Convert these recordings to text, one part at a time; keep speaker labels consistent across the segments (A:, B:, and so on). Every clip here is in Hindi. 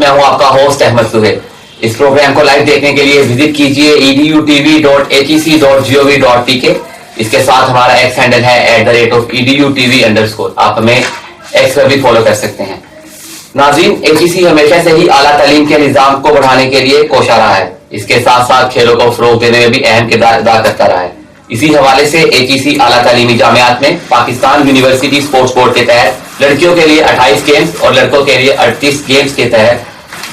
A: मैं हूं आपका होस्ट अहमद सुहेल। इस प्रोग्राम को लाइव देखने के लिए विजिट कीजिए edutv.hec.gov.tk। इसके साथ हमारा एक्स हैंडल है @edutv_। आप हमें एक्स पर भी फॉलो कर सकते हैं। नाज़रीन, HEC हमेशा से ही आला तालीम के निज़ाम को बढ़ाने के लिए कोशा रहा है। इसके साथ साथ खेलों को फरोग देने में भी अहम किरदार अदा करता रहा है। इसी हवाले से HEC आला तालीमी जामियात में पाकिस्तान यूनिवर्सिटी स्पोर्ट्स बोर्ड के तहत लड़कियों के लिए 28 गेम्स और लड़कों के लिए 38 गेम्स के तहत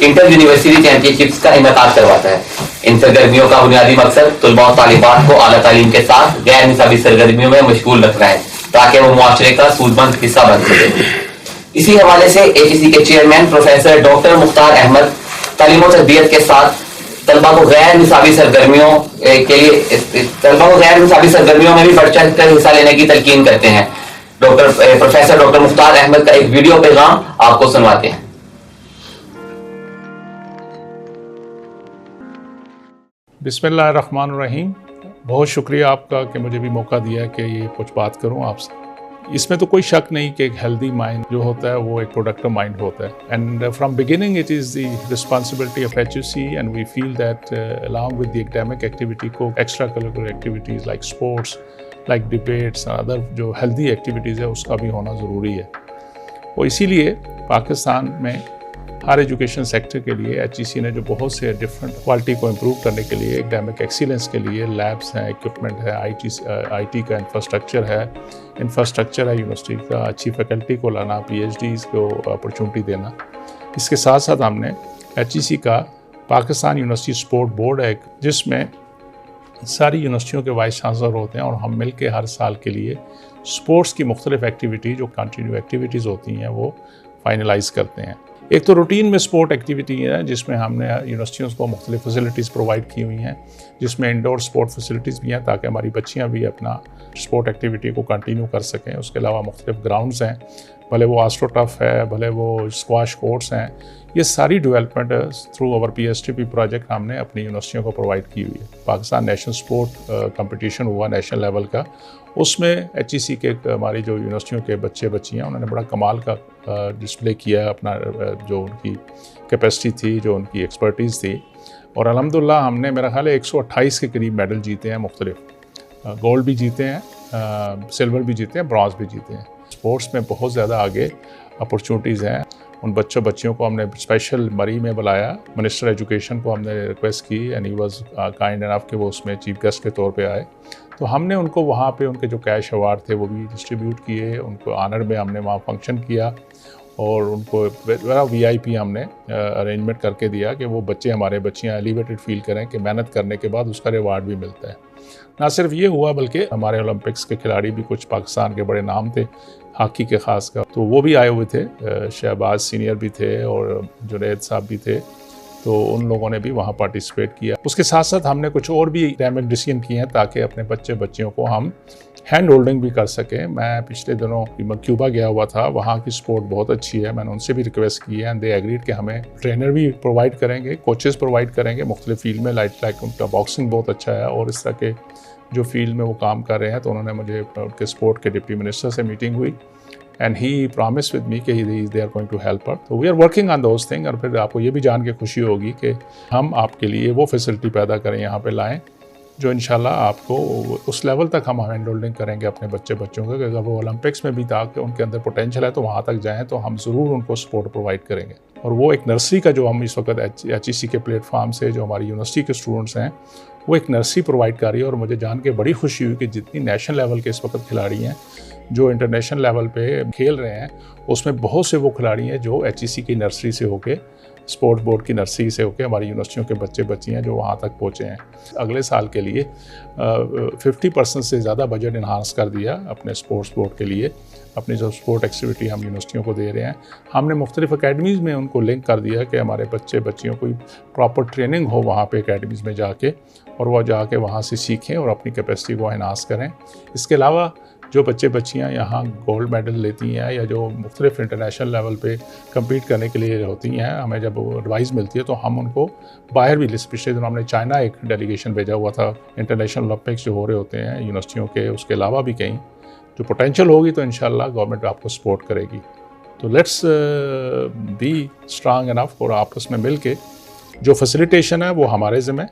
A: इंटर यूनिवर्सिटी चैंपियनशिप्स का इनेकाद करवाता है। इन सरगर्मियों का बुनियादी मकसद तलबा और तालिबात को आला तालीम के साथ गैर निसाबी सरगर्मियों में मशगूल रखना है ताकि वो मुआशरे का सूदमंद हिस्सा बन सके। इसी हवाले से HEC के chairman professor doctor Mukhtar Ahmad तालीम और तरबियत के साथ तलबा को गैर निसाबी सरगर्मियों में भी बढ़ चढ़ कर हिस्सा लेने की तलकीन करते हैं। प्रोफेसर डॉक्टर मुख्तार अहमद का एक वीडियो पैगाम आपको सुनवाते हैं।
B: बिस्मिल्लाहिर्रहमानिर्रहीम। बहुत शुक्रिया आपका कि मुझे भी मौका दिया कि ये कुछ बात करूं आपसे। इसमें तो कोई शक नहीं कि एक हेल्दी माइंड जो होता है वो एक प्रोडक्टिव माइंड होता है। And from beginning it is the responsibility of HEC and we feel that along with the academic activity को extra curricular activities like sports, like debates, other जो हेल्दी एक्टिविटीज़ है उसका भी होना ज़रूरी है। और इसीलिए पाकिस्तान में हर एजुकेशन सेक्टर के लिए HEC ने जो बहुत से डिफरेंट क्वालिटी को इम्प्रूव करने के लिए, एकेडमिक एक्सीलेंस के लिए लैब्स हैं, इक्विपमेंट है, IT का इंफ्रास्ट्रक्चर है यूनिवर्सिटी का, अच्छी फैकल्टी को लाना, PhDs को अपॉर्चुनिटी देना। इसके साथ साथ हमने HEC का पाकिस्तान यूनिवर्सिटी स्पोर्ट बोर्ड है जिसमें सारी यूनिवर्सिटियों के वाइस चांसलर होते हैं और हम मिल के हर साल के लिए स्पोर्ट्स की मुख्तलिफ एक्टिविटी जो कंटिन्यू एक्टिविटीज़ होती हैं वो फाइनलाइज करते हैं। एक तो रूटीन में स्पोर्ट एक्टिविटी है जिसमें हमने यूनिवर्सिटियों को मुख्तलिफ फैसिलिटीज़ प्रोवाइड की हुई हैं, जिसमें इंडोर स्पोर्ट फैसिलिटीज़ भी हैं ताकि हमारी बच्चियां भी अपना स्पोर्ट एक्टिविटी को कंटिन्यू कर सकें। उसके अलावा मुख्तलिफ ग्राउंड्स हैं, भले वो आस्ट्रोटर्फ है, भले वो स्क्वाश कोर्ट्स हैं। ये सारी development through our PSTP project हमने अपनी यूनिवर्सिटियों को प्रोवाइड की हुई है। पाकिस्तान नेशनल स्पोर्ट कंपटीशन हुआ नेशनल लेवल का, उसमें HEC के हमारी जो यूनिवर्सिटियों के बच्चे बच्चियाँ उन्होंने बड़ा कमाल का डिस्प्ले किया, अपना जो उनकी कैपेसिटी थी, जो उनकी एक्सपर्टीज़ थी। और अल्हम्दुलिल्लाह हमने मेरा ख्याल है 128 के करीब मेडल जीते हैं, मुख्तलिफ गोल्ड भी जीते हैं, सिल्वर भी जीते हैं, ब्रॉन्ज भी जीते हैं। स्पोर्ट्स में बहुत ज़्यादा आगे अपॉर्चुनिटीज़ हैं। उन बच्चियों को हमने स्पेशल मरी में बुलाया, मिनिस्टर एजुकेशन को हमने रिक्वेस्ट की and he was kind enough कि वो उसमें चीफ गेस्ट के तौर पे आए। तो हमने उनको वहाँ पे उनके जो कैश अवार्ड थे वो भी डिस्ट्रीब्यूट किए, उनको ऑनर में हमने वहाँ फंक्शन किया और उनको बड़ा VIP हमने अरेंजमेंट करके दिया कि वो हमारे बच्चियाँ एलिवेटेड फील करें कि मेहनत करने के बाद उसका रिवार्ड भी मिलता है। ना सिर्फ ये हुआ बल्कि हमारे ओलंपिक्स के खिलाड़ी भी कुछ पाकिस्तान के बड़े नाम थे हॉकी के ख़ास कर, तो वो भी आए हुए थे। शहबाज सीनियर भी थे और जुनैद साहब भी थे, तो उन लोगों ने भी वहाँ पार्टिसिपेट किया। उसके साथ साथ हमने कुछ और भी एकेडमिक डिसीजन किए हैं ताकि अपने बच्चियों को हम हैंड होल्डिंग भी कर सकें। मैं पिछले दिनों क्यूबा गया हुआ था, वहाँ की स्पोर्ट बहुत अच्छी है, मैंने उनसे भी रिक्वेस्ट की है एंड दे एग्रीड कि हमें ट्रेनर भी प्रोवाइड करेंगे, कोचेस प्रोवाइड करेंगे मुख्तलिफ फील्ड में, लाइक उनका बॉक्सिंग बहुत अच्छा है और इस तरह के जो फील्ड में वो काम कर रहे हैं। तो उन्होंने मुझे उनके स्पोर्ट के डिप्टी मिनिस्टर से मीटिंग हुई and he promise with me कि they are going to help us. तो we are working on those thing. और फिर आपको ये भी जान के खुशी होगी कि हम आपके लिए वो फैसिलिटी पैदा करें, यहाँ पे लाएं जो इंशाल्लाह आपको उस लेवल तक हम हैंड होल्डिंग करेंगे अपने बच्चों को कि अगर वो ओलंपिक्स में भी ताकि उनके अंदर पोटेंशियल है तो वहाँ तक जाएँ तो हम ज़रूर उनको सपोर्ट प्रोवाइड करेंगे। और वो एक नर्सरी का जो हम इस वक्त HEC के प्लेटफॉर्म से जो हमारी यूनिवर्सिटी के स्टूडेंट्स हैं वो एक नर्सरी प्रोवाइड कर रही है। और मुझे जान के बड़ी खुशी हुई कि जितनी नेशनल लेवल के इस वक्त खिलाड़ी हैं जो इंटरनेशनल लेवल पे खेल रहे हैं, उसमें बहुत से वो खिलाड़ी हैं जो HEC की नर्सरी से होके, स्पोर्ट्स बोर्ड की नर्सरी से होकर हमारी यूनिवर्सिटियों के बच्चियाँ जो वहाँ तक पहुँचे हैं। अगले साल के लिए 50% से ज़्यादा बजट इन्हांस कर दिया अपने स्पोर्ट्स बोर्ड के लिए। अपनी जो स्पोर्ट एक्टिविटी हम यूनिवर्सिटियों को दे रहे हैं, हमने मुख्तलिफ अकेडमीज़ में उनको लिंक कर दिया कि हमारे बच्चियों को प्रॉपर ट्रेनिंग हो वहाँ पे अकेडमीज़ में जाके, और वह जाके वहाँ से सीखें और अपनी कैपेसिटी को एनहांस करें। इसके अलावा जो बच्चियाँ यहाँ गोल्ड मेडल लेती हैं या जो मुख्तलिफ इंटरनेशनल लेवल पे कम्पीट करने के लिए होती हैं, हमें जब एडवाइस मिलती है तो हम उनको बाहर भी पिछले दिनों हमने चाइना एक डेलीगेशन भेजा हुआ था। इंटरनेशनल ओलंपिक्स जो हो रहे होते हैं यूनिवर्सिटियों के, उसके अलावा भी कहीं जो पोटेंशियल होगी तो इंशाल्लाह गवर्नमेंट आपको सपोर्ट करेगी। तो लेट्स बी स्ट्रांग इनफ और आपस में मिल के जो फैसिलिटेशन है वो हमारे ज़िम्मे,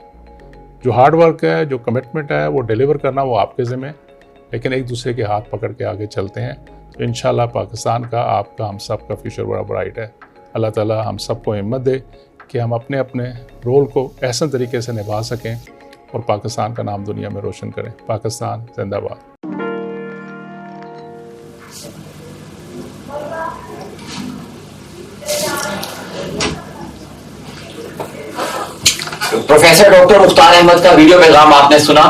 B: जो हार्ड वर्क है, जो कमिटमेंट है वो डिलीवर करना वो आपके ज़िम्मे, लेकिन एक दूसरे के हाथ पकड़ के आगे चलते हैं तो इंशाल्लाह पाकिस्तान का, आपका, हम सब का फ्यूचर बड़ा ब्राइट है। अल्लाह ताला हम सबको हिम्मत दे कि हम अपने अपने रोल को ऐसा तरीके से निभा सकें और पाकिस्तान का नाम दुनिया में रोशन करें। पाकिस्तान जिंदाबाद।
A: प्रोफेसर डॉक्टर मुख्तार अहमद का वीडियो पैगाम आपने सुना।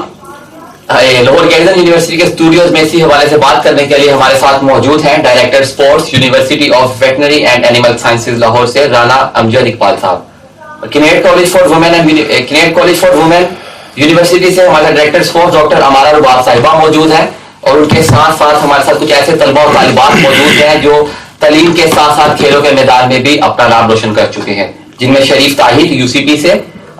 A: लाहौर गैरिसन यूनिवर्सिटी के स्टूडियोज में इसी हवाले से बात करने के लिए हमारे साथ मौजूद हैं director sports university of veterinary and animal sciences Lahore से राना अमजद इकबाल साहब। Kinet college for women university से हमारे डायरेक्टर स्पोर्ट्स डॉक्टर अमारा रुबाब साहिबा मौजूद हैं और उनके साथ साथ हमारे साथ कुछ ऐसे तलबा और तालिबात मौजूद हैं जो तालीम के साथ साथ खेलों के मैदान में भी अपना नाम रोशन कर चुके हैं, जिनमें शरीफ ताहिद यूसीपी से,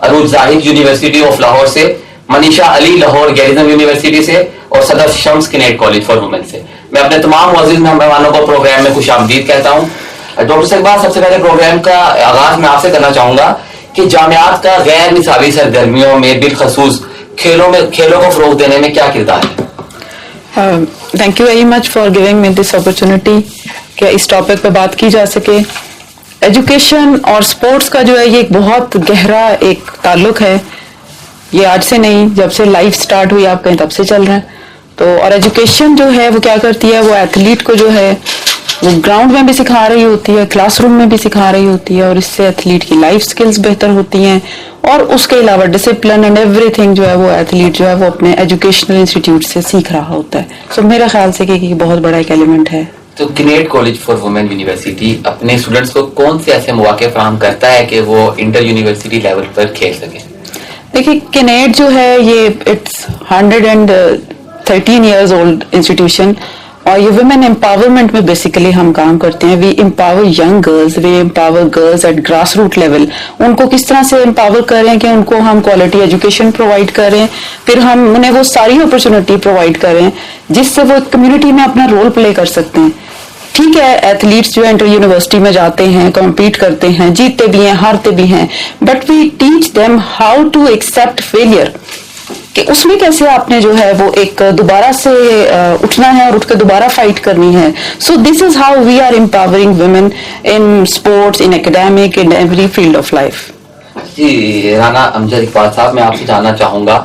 A: अरूज जाहिद यूनिवर्सिटी ऑफ लाहौर से, मनीषा अली लाहौर गैरिसन यूनिवर्सिटी से और सदर Shams Kinet college for women से। मैं अपने तमाम मुअज़्ज़िज़ मेहमानों को प्रोग्राम में खुशामदीद कहता हूँ। डॉक्टर साहिबा, सबसे पहले प्रोग्राम का आगाज मैं आपसे करना चाहूंगा कि जामियात का गैर निसाबी सरगर्मियों में बिलखसूस खेलों को फरोग देने में क्या किरदार है?
C: Thank you very much for giving me this opportunity कि इस टॉपिक पे बात की जा सके। एजुकेशन और स्पोर्ट्स का जो है ये एक बहुत गहरा एक ताल्लुक है, ये आज से नहीं, जब से लाइफ स्टार्ट हुई आप कहीं तब से चल रहे हैं। तो और एजुकेशन जो है वो क्या करती है, वो एथलीट को जो है वो ग्राउंड में भी सिखा रही होती है, क्लासरूम में भी सिखा रही होती है और इससे एथलीट की लाइफ स्किल्स बेहतर होती हैं और उसके अलावा डिसिप्लिन एंड एवरीथिंग जो है वो एथलीट जो है वो अपने एजुकेशनल इंस्टीट्यूट से सीख रहा होता है। सो मेरा ख्याल से कि बहुत बड़ा एक एलिमेंट है।
A: तो Kinet college for women university अपने स्टूडेंट्स को कौन से ऐसे मौके फराहम करता है कि वो इंटर यूनिवर्सिटी लेवल पर खेल सकें?
C: देखिए, किनेट जो है ये इट्स 113 इयर्स ओल्ड इंस्टीट्यूशन और ये वुमेन एम्पावरमेंट में बेसिकली हम काम करते हैं। We empower young girls, we empower girls at grass root level. उनको किस तरह से एम्पावर करें कि उनको हम क्वालिटी एजुकेशन प्रोवाइड करें, फिर हम उन्हें वो सारी अपॉर्चुनिटी प्रोवाइड करें जिससे वो कम्युनिटी में अपना रोल प्ले कर सकते हैं। ठीक है, एथलीट्स जो इंटर यूनिवर्सिटी में जाते हैं, कॉम्पीट करते हैं, जीतते भी हैं, हारते भी हैं, but we teach them how to accept failure, कि उसमें कैसे आपने जो है वो एक दोबारा से उठना है और उठकर दोबारा फाइट करनी है। So this is how we are empowering women in sports, in academic, in every field of life.
A: Ji Rana Amjad Iqbal साहब, मैं आपसे जानना चाहूंगा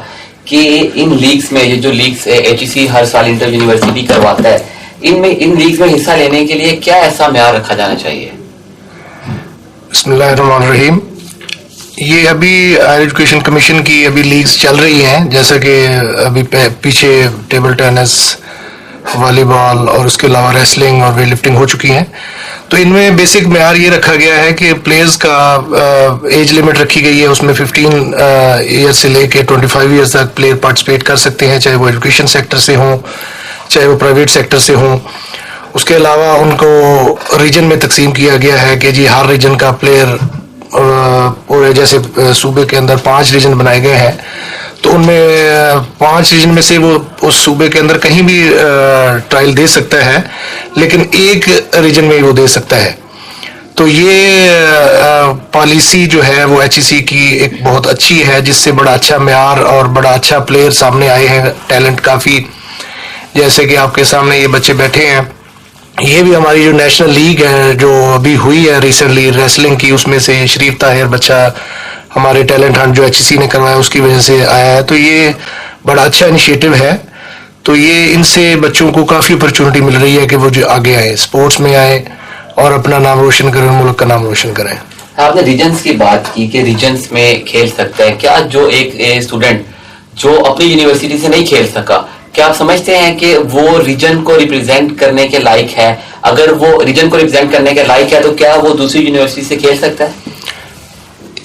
A: कि इन लीग्स में, ये जो लीग्स एचईसी हर साल इंटर यूनिवर्सिटी करवाता है, इन लीग्स में हिस्सा लेने के लिए क्या ऐसा म्यार रखा जाना चाहिए?
D: बिस्मिल्लाहिर्रहमानिर्रहीम। ये अभी हायर एजुकेशन कमीशन की अभी लीग्स चल रही हैं, जैसा कि अभी पीछे टेबल टेनिस, वॉलीबॉल और उसके अलावा रेसलिंग और वेट लिफ्टिंग हो चुकी हैं। तो इनमें बेसिक म्यार ये रखा गया है कि प्लेयर्स का एज लिमिट रखी गई है, उसमें 15 ईयर से लेके 25 ईयर्स तक प्लेयर पार्टिसिपेट कर सकते हैं, चाहे वो एजुकेशन सेक्टर से हों, चाहे वो प्राइवेट सेक्टर से हों। उसके अलावा उनको रीजन में तकसीम किया गया है कि जी हर रीजन का प्लेयर, पूरे जैसे सूबे के अंदर 5 रीजन बनाए गए हैं, तो उनमें 5 रीजन में से वो उस सूबे के अंदर कहीं भी ट्रायल दे सकता है, लेकिन एक रीजन में ही वो दे सकता है। तो ये पॉलिसी जो है वो एचईसी की एक बहुत अच्छी है, जिससे बड़ा अच्छा म्यार और बड़ा अच्छा प्लेयर सामने आए हैं, टैलेंट काफ़ी। जैसे कि आपके सामने ये बच्चे बैठे हैं, ये भी हमारी जो नेशनल लीग है जो अभी हुई है रिसेंटली रेसलिंग की, उसमें से शरीफ ताहिर बच्चा हमारे टैलेंट हंट जो एचईसी ने करवाया उसकी वजह से आया है। तो ये बड़ा अच्छा इनिशिएटिव है। तो ये इनसे बच्चों को काफ़ी अपॉर्चुनिटी मिल रही है कि वो जो आगे आए, स्पोर्ट्स में आए और अपना नाम रोशन करें, मुल्क का नाम रोशन करें।
A: आपने रीजन्स की बात की कि रीजन्स में खेल सकता है, क्या जो एक स्टूडेंट जो अपनी यूनिवर्सिटी से नहीं खेल सका, क्या आप समझते हैं कि वो रीजन को रिप्रेजेंट करने के लायक है? अगर वो रीजन को रिप्रेजेंट करने के लायक है तो क्या वो दूसरी यूनिवर्सिटी से खेल सकता है?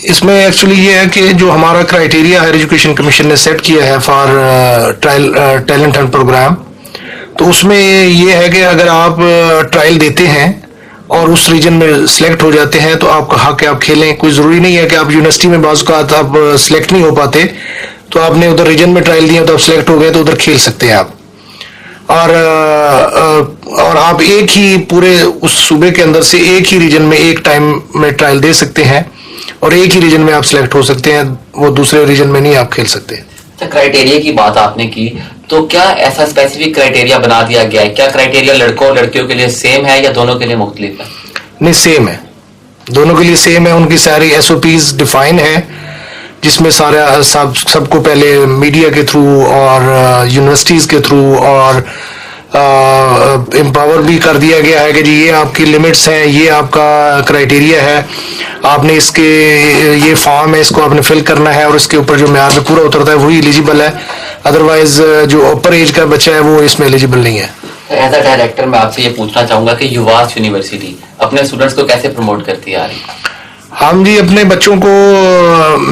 D: इसमें एक्चुअली ये है कि जो हमारा क्राइटेरिया हायर एजुकेशन कमीशन ने सेट किया है फॉर टैलेंट हंट प्रोग्राम, तो उसमें ये है कि अगर आप ट्रायल देते हैं और उस रीजन में सिलेक्ट हो जाते हैं तो आपका हक है, आप खेलें। कोई ज़रूरी नहीं है कि आप यूनिवर्सिटी में बाज़ का आप सिलेक्ट नहीं हो पाते, तो आपने उधर रीजन में ट्रायल दिया तो आप सिलेक्ट हो गए तो उधर खेल सकते हैं आप। और आप एक ही पूरे उस सूबे के अंदर से एक ही रीजन में एक टाइम में ट्रायल दे सकते हैं और एक ही रीजन में आप सिलेक्ट हो सकते हैं, वो दूसरे रीजन में नहीं आप खेल सकते।
A: अच्छा, क्राइटेरिया की बात आपने की, तो क्या ऐसा स्पेसिफिक क्राइटेरिया बना दिया गया है? क्या क्राइटेरिया लड़कों और लड़कियों के लिए सेम है या दोनों के लिए मुख्तलिफ है?
D: नहीं, सेम है, दोनों के लिए सेम है। उनकी सारी SOPs डिफाइन है, जिसमें सारा सबको पहले मीडिया के थ्रू और यूनिवर्सिटीज़ के थ्रू और एम्पावर भी कर दिया गया है कि जी ये आपकी लिमिट्स हैं, ये आपका क्राइटेरिया है, आपने इसके ये फॉर्म है, इसको आपने फिल करना है और इसके ऊपर जो म्यार पे पूरा उतरता है वही एलिजिबल है, अदरवाइज जो अपर एज का बच्चा है वो इसमें एलिजिबल नहीं है।
A: एज अ डायरेक्टर मैं आपसे ये पूछना चाहूंगा कि युवास यूनिवर्सिटी अपने स्टूडेंट्स को कैसे प्रमोट करती है?
D: हम जी अपने बच्चों को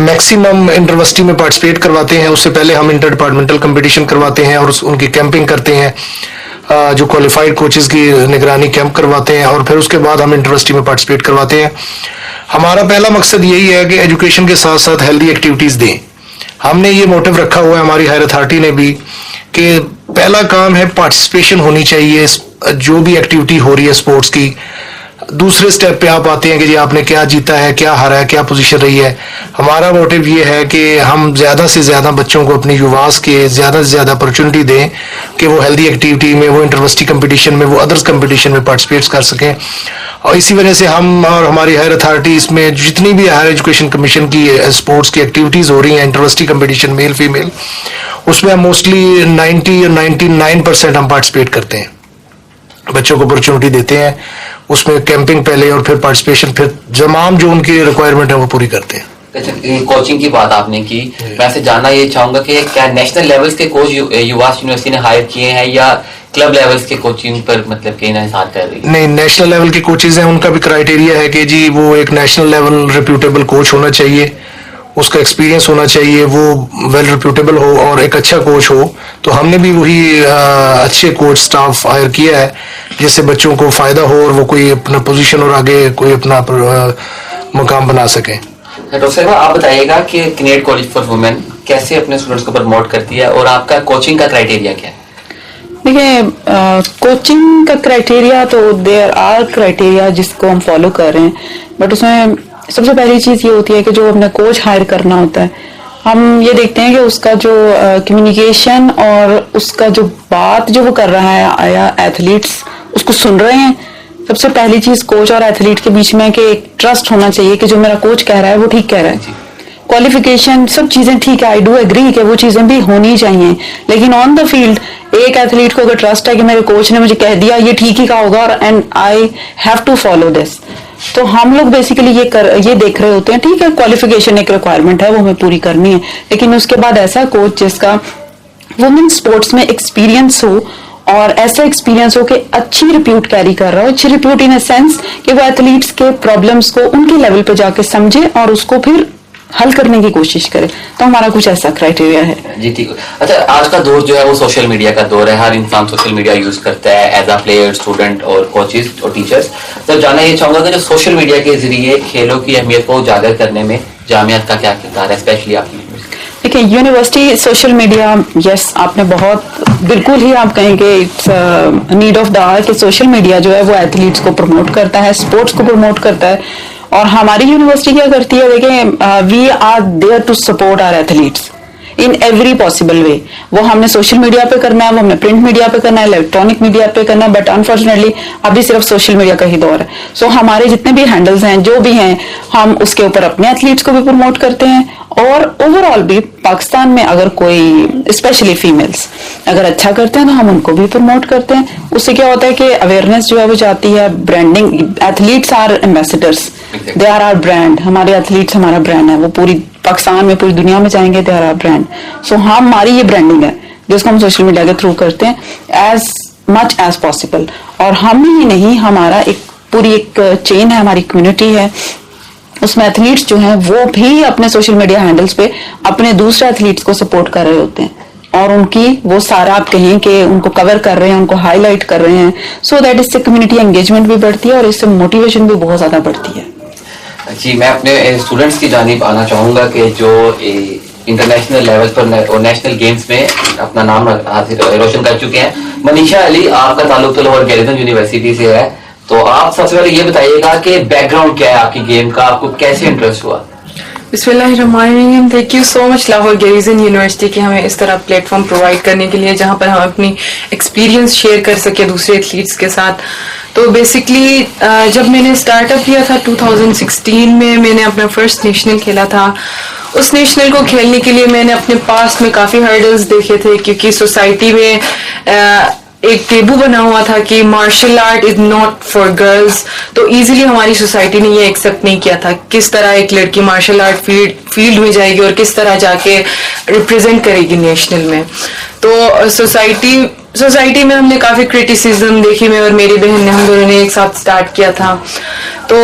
D: मैक्सिमम इंटरवर्सिटी में पार्टिसिपेट करवाते हैं। उससे पहले हम इंटर डिपार्टमेंटल कंपटीशन करवाते हैं और उनकी कैंपिंग करते हैं, जो क्वालिफाइड कोचेस की निगरानी कैंप करवाते हैं और फिर उसके बाद हम इंटरवर्सिटी में पार्टिसिपेट करवाते हैं। हमारा पहला मकसद यही है कि एजुकेशन के साथ साथ हेल्दी एक्टिविटीज़ दें। हमने ये मोटिव रखा हुआ है हमारी हायर अथॉरिटी ने भी कि पहला काम है पार्टिसिपेशन होनी चाहिए जो भी एक्टिविटी हो रही है स्पोर्ट्स की। दूसरे स्टेप पे आप आते हैं कि जी आपने क्या जीता है, क्या हारा है, क्या पोजीशन रही है। हमारा मोटिव ये है कि हम ज़्यादा से ज़्यादा बच्चों को अपनी युवास के ज़्यादा से ज़्यादा अपॉर्चुनिटी दें कि वो हेल्दी एक्टिविटी में, वो इंटरवर्सिटी कंपटीशन में, वो अदर्स कंपटीशन में पार्टिसिपेट कर सकें। और इसी वजह से हम और हमारी हायर अथॉरिटी इसमें जितनी भी हायर एजुकेशन कमीशन की स्पोर्ट्स की एक्टिविटीज़ हो रही हैं, इंटरवर्सिटी कंपटीशन मेल फीमेल, उसमें हम मोस्टली 90 और 99% हम पार्टिसिपेट करते हैं, बच्चों को अपॉर्चुनिटी देते हैं। उसमें कैंपिंग पहले और फिर पार्टिसिपेशन, फिर तमाम जो उनकी रिक्वायरमेंट है वो पूरी करते हैं।
A: अच्छा, कोचिंग की बात आपने की, मैं से जानना ये चाहूंगा कि क्या नेशनल लेवल्स के कोच युवास यूनिवर्सिटी ने हायर किए हैं या क्लब लेवल्स के कोचिंग पर मतलब के इंतजार कर रही है?
D: नहीं, नेशनल लेवल के कोचेज हैं, उनका भी क्राइटेरिया है कि जी वो एक नेशनल लेवल रिप्यूटेबल कोच होना चाहिए, उसका एक्सपीरियंस होना चाहिए, वो वेल रिप्यूटेबल हो और एक अच्छा कोच हो। तो हमने भी वही अच्छे कोच स्टाफ हायर किया है जिससे बच्चों को फ़ायदा हो और वो कोई अपना पोजीशन और आगे कोई अपना मुकाम बना सके।
A: डॉक्टर साहब, आप बताइएगा कि कैनेड कॉलेज फॉर वुमेन कैसे अपने स्टूडेंट्स को प्रमोट करती है और आपका कोचिंग का क्राइटेरिया क्या है?
C: देखिए, कोचिंग का क्राइटेरिया तो देयर आर क्राइटेरिया जिसको हम फॉलो कर रहे हैं, बट उसमें सबसे पहली चीज़ ये होती है कि जो अपना कोच हायर करना होता है, हम ये देखते हैं कि उसका जो कम्युनिकेशन और उसका जो बात जो वो कर रहा है आया एथलीट्स उसको सुन रहे हैं। सबसे पहली चीज़ कोच और एथलीट के बीच में कि एक ट्रस्ट होना चाहिए कि जो मेरा कोच कह रहा है वो ठीक कह रहा है। क्वालिफिकेशन सब चीज़ें ठीक है, आई डू एग्री कि वो चीज़ें भी होनी चाहिए, लेकिन ऑन द फील्ड एक एथलीट को अगर ट्रस्ट है कि मेरे कोच ने मुझे कह दिया ये ठीक ही कहा होगा और and I have to follow this, तो हम लोग बेसिकली ये देख रहे होते हैं, ठीक है क्वालिफिकेशन एक रिक्वायरमेंट है वो हमें पूरी करनी है, लेकिन उसके बाद ऐसा कोच जिसका वुमेन स्पोर्ट्स में एक्सपीरियंस हो और ऐसा एक्सपीरियंस हो कि अच्छी रिप्यूट कैरी कर रहा हो, अच्छी रिप्यूट इन अ सेंस कि वो एथलीट्स के प्रॉब्लम्स को उनके लेवल पे जाके समझे और उसको फिर हल करने की कोशिश करे। तो हमारा कुछ ऐसा क्राइटेरिया है
A: जी। ठीक है। अच्छा, आज का दौर जो है वो सोशल मीडिया का दौर है, हर इंसान सोशल मीडिया यूज करता है एज अ प्लेयर, स्टूडेंट और कोचेस और टीचर्स। तो जानना ये चाहूंगा कि जो सोशल मीडिया के जरिए खेलों की अहमियत को उजागर करने में जामियात का क्या किरदार है, स्पेशली आपकी?
C: देखिए, यूनिवर्सिटी सोशल मीडिया, यस आपने बहुत बिल्कुल ही आप कहेंगे it's need of the hour कि सोशल मीडिया जो है वो एथलीट्स को प्रमोट करता है, स्पोर्ट्स को प्रमोट करता है। और हमारी यूनिवर्सिटी क्या करती है, देखिए we are there to support our athletes in every possible way. वो हमने सोशल मीडिया पे करना है, वो हमने प्रिंट मीडिया पे करना है, इलेक्ट्रॉनिक मीडिया पे करना है, बट अनफॉर्चुनेटली अभी सिर्फ सोशल मीडिया का ही दौर है। सो हमारे जितने भी हैंडल्स हैं जो भी हैं, हम उसके ऊपर अपने एथलीट्स को भी प्रमोट करते हैं और ओवरऑल भी पाकिस्तान में अगर कोई स्पेशली फीमेल्स अगर अच्छा करते हैं तो हम उनको भी प्रमोट करते हैं। उससे क्या होता है कि अवेयरनेस जो है वो जाती है, branding, athletes are ambassadors, they are our brand, हमारे एथलीट्स हमारा ब्रांड है, वो पूरी पाकिस्तान में पूरी दुनिया में जाएंगे, they are our brand. So हमारी ये ब्रांडिंग है जिसको हम सोशल मीडिया के थ्रू करते हैं एज मच एज पॉसिबल। और हम ही नहीं, हमारा एक पूरी एक चेन है, हमारी कम्युनिटी है, उसमें एथलीट्स जो हैं वो भी अपने सोशल मीडिया हैंडल्स पे अपने दूसरे एथलीट्स को सपोर्ट कर रहे होते हैं और उनकी वो सारा आप कहें कि उनको कवर कर रहे हैं, उनको हाईलाइट कर रहे हैं, सो दैट इससे कम्युनिटी एंगेजमेंट भी बढ़ती है और इससे मोटिवेशन भी बहुत ज्यादा बढ़ती है।
A: जी, मैं अपने स्टूडेंट्स की जानिब आना चाहूंगा कि जो इंटरनेशनल लेवल पर और नेशनल गेम्स में अपना नाम रोशन कर चुके हैं, मनीषा अली, आपका ताल्लुक तो लाहौर गैरिसन यूनिवर्सिटी से है, तो आप सबसे पहले ये बताइएगा कि बैकग्राउंड क्या है आपकी गेम का, आपको कैसे इंटरेस्ट हुआ?
E: बिस्मिल्लाहिर्रहमानिर्रहीम। Thank you so much Lahore garrison university की हमें इस तरह प्लेटफॉर्म प्रोवाइड करने के लिए जहां पर हम अपनी एक्सपीरियंस शेयर कर सके दूसरे एथलीट्स के साथ। तो बेसिकली जब मैंने स्टार्टअप किया था 2016 में, मैंने अपना फर्स्ट नेशनल खेला था। उस नेशनल को खेलने के लिए मैंने अपने पास्ट में काफ़ी हर्डल्स देखे थे, क्योंकि सोसाइटी में एक टेबू बना हुआ था कि martial art is not for girls. तो इजीली हमारी सोसाइटी ने ये एक्सेप्ट नहीं किया था किस तरह एक लड़की मार्शल आर्ट फील्ड में जाएगी और किस तरह जाके रिप्रेजेंट करेगी नेशनल में। तो सोसाइटी में हमने काफी क्रिटिसिज्म देखी, मैं और मेरी बहन ने, हम दोनों ने एक साथ स्टार्ट किया था। तो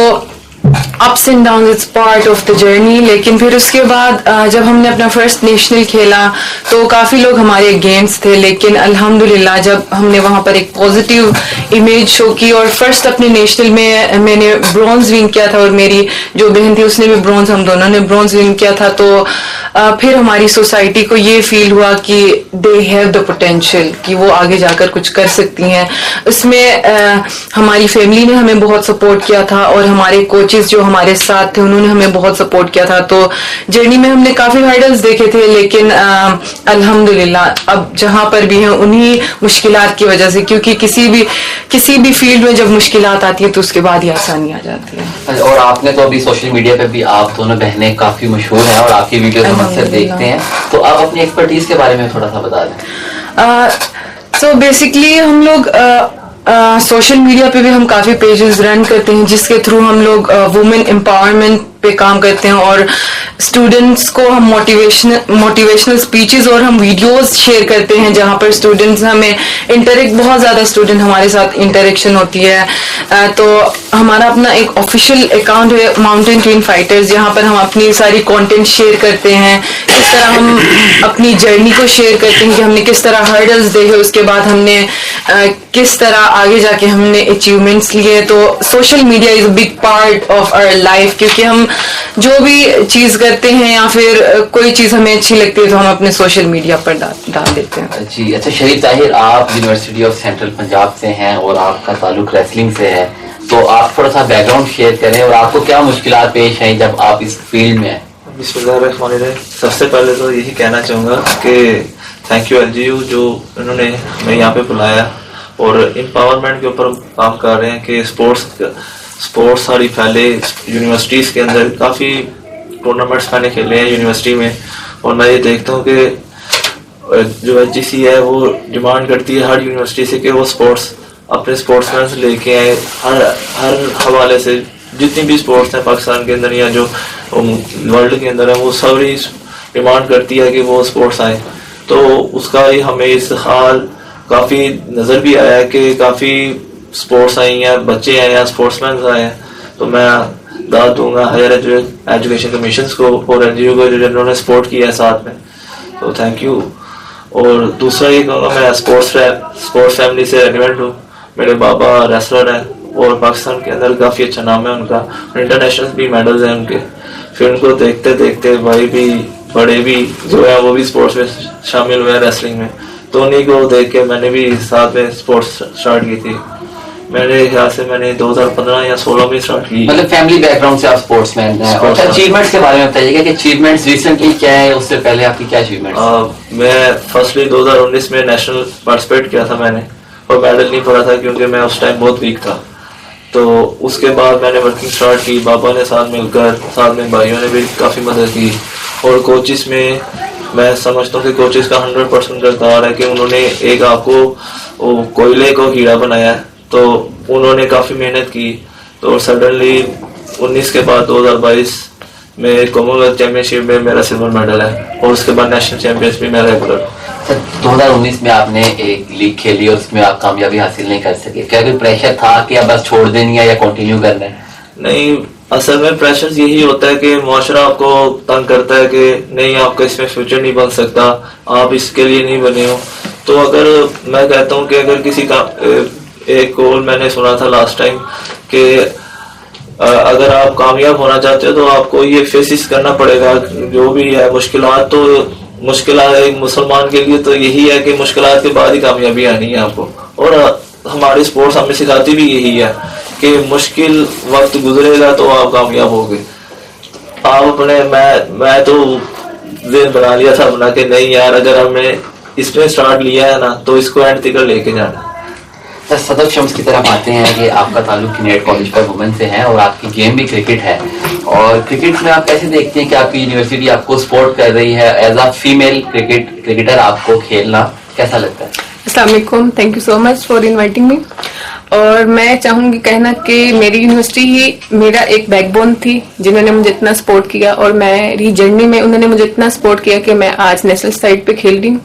E: ups and down, it's part of the journey. लेकिन फिर उसके बाद जब हमने अपना फर्स्ट नेशनल खेला तो काफ़ी लोग हमारे अगेंस्ट थे, लेकिन अल्हम्दुलिल्लाह जब हमने वहाँ पर एक पॉजिटिव इमेज शो की और फर्स्ट अपने नेशनल में मैंने ब्रॉन्ज विन किया था और मेरी जो बहन थी उसने भी ब्रॉन्ज, हम दोनों ने ब्रॉन्ज विन किया था। तो फिर हमारी सोसाइटी को ये फील हुआ कि दे हैव द पोटेंशियल, कि वो आगे जाकर कुछ कर सकती हैं। उसमें हमारी फैमिली ने हमें बहुत सपोर्ट किया था और हमारे कोचेस जो हमारे साथ थे उन्होंने हमें बहुत सपोर्ट किया था। तो जर्नी में हमने काफी हर्डल्स देखे थे, लेकिन अल्हम्दुलिल्लाह अब जहां पर भी हैं उन्हीं मुश्किलात की वजह से, क्योंकि किसी भी फील्ड में जब मुश्किलात आती है तो उसके बाद ही आसानी आ जाती है।
A: और आपने तो अभी सोशल मीडिया पे भी आप दोनों बहनें काफी मशहूर हैं और आपकी वीडियो हम अक्सर देखते हैं, तो आप अपनी एक्सपर्टीज के बारे में थोड़ा सा बता दें।
E: सो बेसिकली हम लोग सोशल मीडिया पे भी हम काफी पेजेस रन करते हैं जिसके थ्रू हम लोग वुमेन एम्पावरमेंट पे काम करते हैं और स्टूडेंट्स को हम मोटिवेशनल स्पीचेस और हम वीडियोस शेयर करते हैं जहां पर स्टूडेंट्स हमें बहुत ज्यादा स्टूडेंट हमारे साथ इंटरेक्शन होती है। तो हमारा अपना एक ऑफिशियल अकाउंट है माउंटेन क्वीन फाइटर्स, जहां पर हम अपनी सारी कंटेंट शेयर करते हैं, किस तरह हम अपनी जर्नी को शेयर करते हैं कि हमने किस तरह हर्डल्स देखे, उसके बाद हमने किस तरह आगे जाके हमने अचीवमेंट्स लिए। तो social media is a big part of our life, क्योंकि हम जो भी चीज करते हैं या फिर कोई चीज हमें अच्छी लगती है तो हम अपने सोशल मीडिया पर डाल देते हैं।
A: जी अच्छा, शरीफ ताहिर, आप यूनिवर्सिटी ऑफ सेंट्रल पंजाब से हैं और आपका ताल्लुक रेसलिंग से है, तो आप थोड़ा सा बैकग्राउंड शेयर करें और आपको क्या मुश्किलात पेश हैं जब आप इस फील्ड में हैं?
F: बिस्मिल्लाहिर्रहमानिर्रहीम। सबसे पहले तो यही कहना चाहूँगा कि थैंक यू एलजीयू जो इन्होंने हमें यहाँ पे बुलाया और एम्पावरमेंट के ऊपर काम कर रहे हैं कि स्पोर्ट्स सारी फैले यूनिवर्सिटीज़ के अंदर। काफ़ी टूर्नामेंट्स मैंने खेले हैं यूनिवर्सिटी में और मैं ये देखता हूँ कि जो एचजीसी है वो डिमांड करती है हर यूनिवर्सिटी से कि वो अपने स्पोर्ट्समैन लेके आए। हर हवाले से जितनी भी स्पोर्ट्स हैं पाकिस्तान के अंदर या जो वर्ल्ड के अंदर है वो सारी डिमांड करती है कि वो स्पोर्ट्स आए। तो उसका ही हमें इस हाल काफ़ी नज़र भी आया कि काफ़ी स्पोर्ट्स आई हैं, बच्चे आए हैं, स्पोर्ट्समैन आए हैं। तो मैं दाद दूंगा हायर एजुकेशन कमीशन को और एनजीओ को जिन्होंने सपोर्ट किया है साथ में, तो थैंक यू। और दूसरा ये कहूँगा मैं स्पोर्ट्स फैमिली से रेलिवेंट हूँ। मेरे बाबा रेसलर हैं और पाकिस्तान के अंदर काफ़ी अच्छा नाम है उनका, इंटरनेशनल भी मेडल्स हैं उनके। फिर उनको देखते देखते भाई भी बड़े भी जो है वो भी स्पोर्ट्स में शामिल हुए हैं रेसलिंग में, तो उन्हीं को देख के मैंने भी साथ में स्पोर्ट्स स्टार्ट की थी। मेरे ख्याल से मैंने 2015 या 16 में स्टार्ट की।
A: मतलब फैमिली बैकग्राउंड से आप स्पोर्ट्समैन हैं। और अचीवमेंट्स के बारे में बताइएगा कि अचीवमेंट्स रिसेंटली क्या है, उससे पहले आपकी क्या अचीवमेंट्स?
F: मैं फर्स्टली 2019 में नेशनल पार्टिसिपेट किया था मैंने और मेडल नहीं पड़ा था क्योंकि मैं उस टाइम बहुत वीक था। तो उसके बाद मैंने वर्किंग स्टार्ट की, बाबा ने साथ मिलकर, साथ में भाइयों ने भी काफ़ी मदद की। और कोचिस में मैं समझता हूँ कि कोचिस का 100% किरदार है कि उन्होंने एक आपको कोयले को हीरा बनाया है, तो उन्होंने काफ़ी मेहनत की। तो सडनली 19 के बाद 2022 में कॉमनवेल्थ चैम्पियनशिप में मेरा सिल्वर मेडल है और उसके बाद नेशनल चैम्पियंस भी मेरा रेगुलर।
A: 2019 में आपने एक लीग खेली और उसमें आप कामयाबी हासिल नहीं कर सके, क्या कोई प्रेशर था कि अब बस छोड़ देनी है या कंटिन्यू करना है?
F: नहीं, असल में प्रेशर यही होता है कि मुआशरा आपको तंग करता है कि नहीं आपका इसमें फ्यूचर नहीं बन सकता, आप इसके लिए नहीं बने हो। तो अगर मैं कहता हूँ कि अगर किसी का एक गोल मैंने सुना था लास्ट टाइम कि अगर आप कामयाब होना चाहते हो तो आपको ये फेसिस करना पड़ेगा, जो भी है मुश्किलात तो मुश्किलात एक मुसलमान के लिए तो यही है कि मुश्किलात के बाद ही कामयाबी आनी है आपको, और हमारी स्पोर्ट्स हमें सिखाती भी यही है कि मुश्किल वक्त गुजरेगा तो आप कामयाब होगे। आप अपने मैं तो ज़हन बना लिया था अपना कि नहीं यार, अगर हमने इसमें स्टार्ट लिया है ना तो इसको एंड तक लेके जाना।
A: सर सदफ शम्स की तरफ आते हैं कि आपका ताल्लुक किनेट कॉलेज पर वुमेन से है और आपकी गेम भी क्रिकेट है, और क्रिकेट में आप कैसे देखते हैं कि आपकी यूनिवर्सिटी आपको सपोर्ट कर रही है एज अ फीमेल क्रिकेटर, आपको खेलना कैसा लगता है?
E: अस्सलाम वालेकुम, thank you so much for inviting me. और मैं चाहूंगी कहना कि मेरी यूनिवर्सिटी ही मेरा एक बैकबोन थी, जिन्होंने मुझे इतना सपोर्ट किया, और मेरी जर्नी में उन्होंने मुझे इतना सपोर्ट किया कि मैं आज नेशनल साइड पे खेल रही हूँ।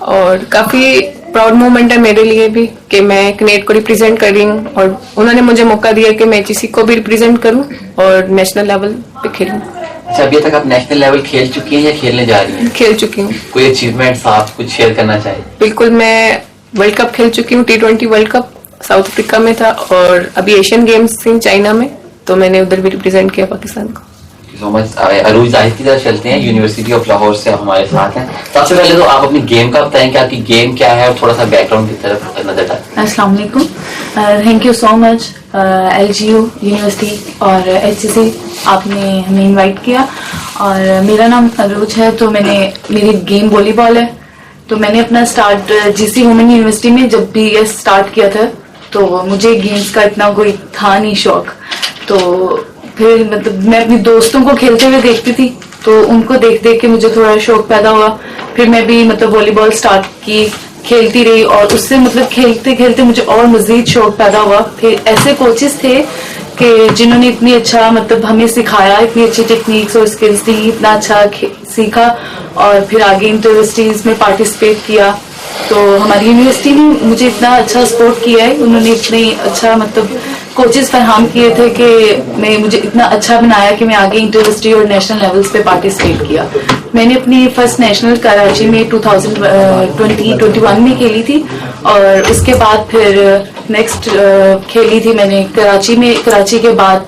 E: और काफी प्राउड मोमेंट है मेरे लिए भी कि मैं कनेट को रिप्रेजेंट कर रही हूँ, और उन्होंने मुझे मौका दिया कि मैं HEC को भी रिप्रेजेंट करूँ और नेशनल लेवल पे खेलूँ।
A: अच्छा, अभी तक आप नेशनल लेवल खेल चुकी हैं या खेलने जा रही हैं?
E: खेल चुकी हूँ।
A: कोई अचीवमेंट्स आप कुछ शेयर करना चाहिए?
E: बिल्कुल, मैं वर्ल्ड कप खेल चुकी हूँ, T20 world cup south Africa में था, और अभी एशियन गेम्स थी चाइना में, तो मैंने उधर भी रिप्रेजेंट किया पाकिस्तान को।
A: So much. अरूज जाहिद की तरफ चलते हैं, यूनिवर्सिटी ऑफ लाहौर से हमारे साथ हैं। सबसे पहले तो आप अपनी गेम का बताएं कि आपकी गेम क्या है और थोड़ा सा बैकग्राउंड की तरफ नजर डालें।
G: अस्सलाम वालेकुम, thank you so much LGU university और HEC, आपने हमें इनवाइट किया। और मेरा नाम अरूज है, तो मेरी गेम वॉलीबॉल है। तो मैंने अपना स्टार्ट GC वुमेन यूनिवर्सिटी में जब BS स्टार्ट किया था, तो मुझे गेम्स का इतना कोई था नहीं शौक, तो फिर मतलब मैं अपनी दोस्तों को खेलते हुए देखती थी, तो उनको देख देख के मुझे थोड़ा शौक पैदा हुआ। फिर मैं भी मतलब वॉलीबॉल स्टार्ट की, खेलती रही, और उससे मतलब खेलते खेलते मुझे और मजीद शौक पैदा हुआ। फिर ऐसे कोचेस थे कि जिन्होंने इतनी अच्छा मतलब हमें सिखाया, इतनी अच्छी टेक्निक्स और स्किल्स दी, इतना अच्छा सीखा, और फिर आगे इंटरविस्टीज में पार्टिसिपेट किया। तो हमारी यूनिवर्सिटी ने मुझे इतना अच्छा सपोर्ट किया है, उन्होंने इतने अच्छा मतलब कोचेस फराहम किए थे कि मुझे इतना अच्छा बनाया कि मैं आगे इंटरविस्टी और नेशनल लेवल्स पे पार्टिसिपेट किया। मैंने अपनी फर्स्ट नेशनल कराची में 2021 में खेली थी, और उसके बाद फिर नेक्स्ट खेली थी मैंने कराची के बाद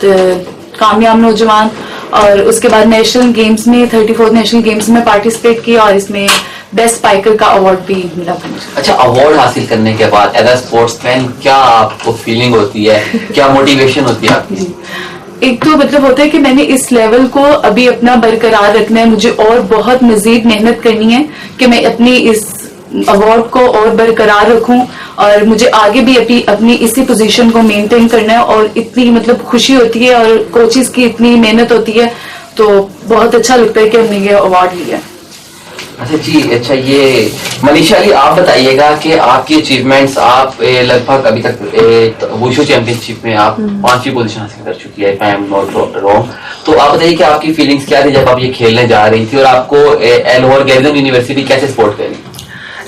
G: कामयाब नौजवान, और उसके बाद नेशनल गेम्स में 34th नेशनल गेम्स में पार्टिसिपेट किया, और इसमें बेस्ट स्पाइकर का अवार्ड भी मिला था मुझे।
A: अच्छा, अवार्ड हासिल करने के बाद एज अ स्पोर्ट्समैन क्या आपको फीलिंग होती है, क्या मोटिवेशन होती है आपकी?
G: एक तो मतलब होता है कि मैंने इस लेवल को अभी अपना बरकरार रखना है, मुझे और बहुत मजीद मेहनत करनी है कि मैं अपनी इस अवार्ड को और बरकरार रखूं, और मुझे आगे भी अपनी इसी पोजीशन को मेंटेन करना है। और इतनी मतलब खुशी होती है और कोचेस की इतनी मेहनत होती है, तो बहुत अच्छा लगता है कि हमने ये अवार्ड लिया।
A: अच्छा जी, अच्छा ये मनीषा अली, आप बताइएगा कि आपकी अचीवमेंट्स, आप लगभग अभी तक वुशु चैंपियनशिप में आप 5वीं पोजीशन हासिल कर चुकी है, if I am not wrong. तो आप बताइए कि आपकी फीलिंग्स क्या थी जब आप ये खेलने जा रही थी, और आपको लाहौर गैरिजन यूनिवर्सिटी कैसे सपोर्ट करी?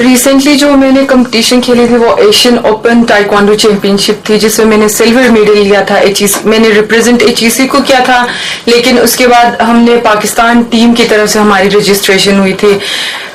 E: रिसेंटली जो मैंने कंपटीशन खेली थी वो एशियन ओपन ताइक्वांडो चैंपियनशिप थी, जिसमें मैंने सिल्वर मेडल लिया था। मैंने रिप्रेजेंट HEC को किया था, लेकिन उसके बाद हमने पाकिस्तान टीम की तरफ से हमारी रजिस्ट्रेशन हुई थी।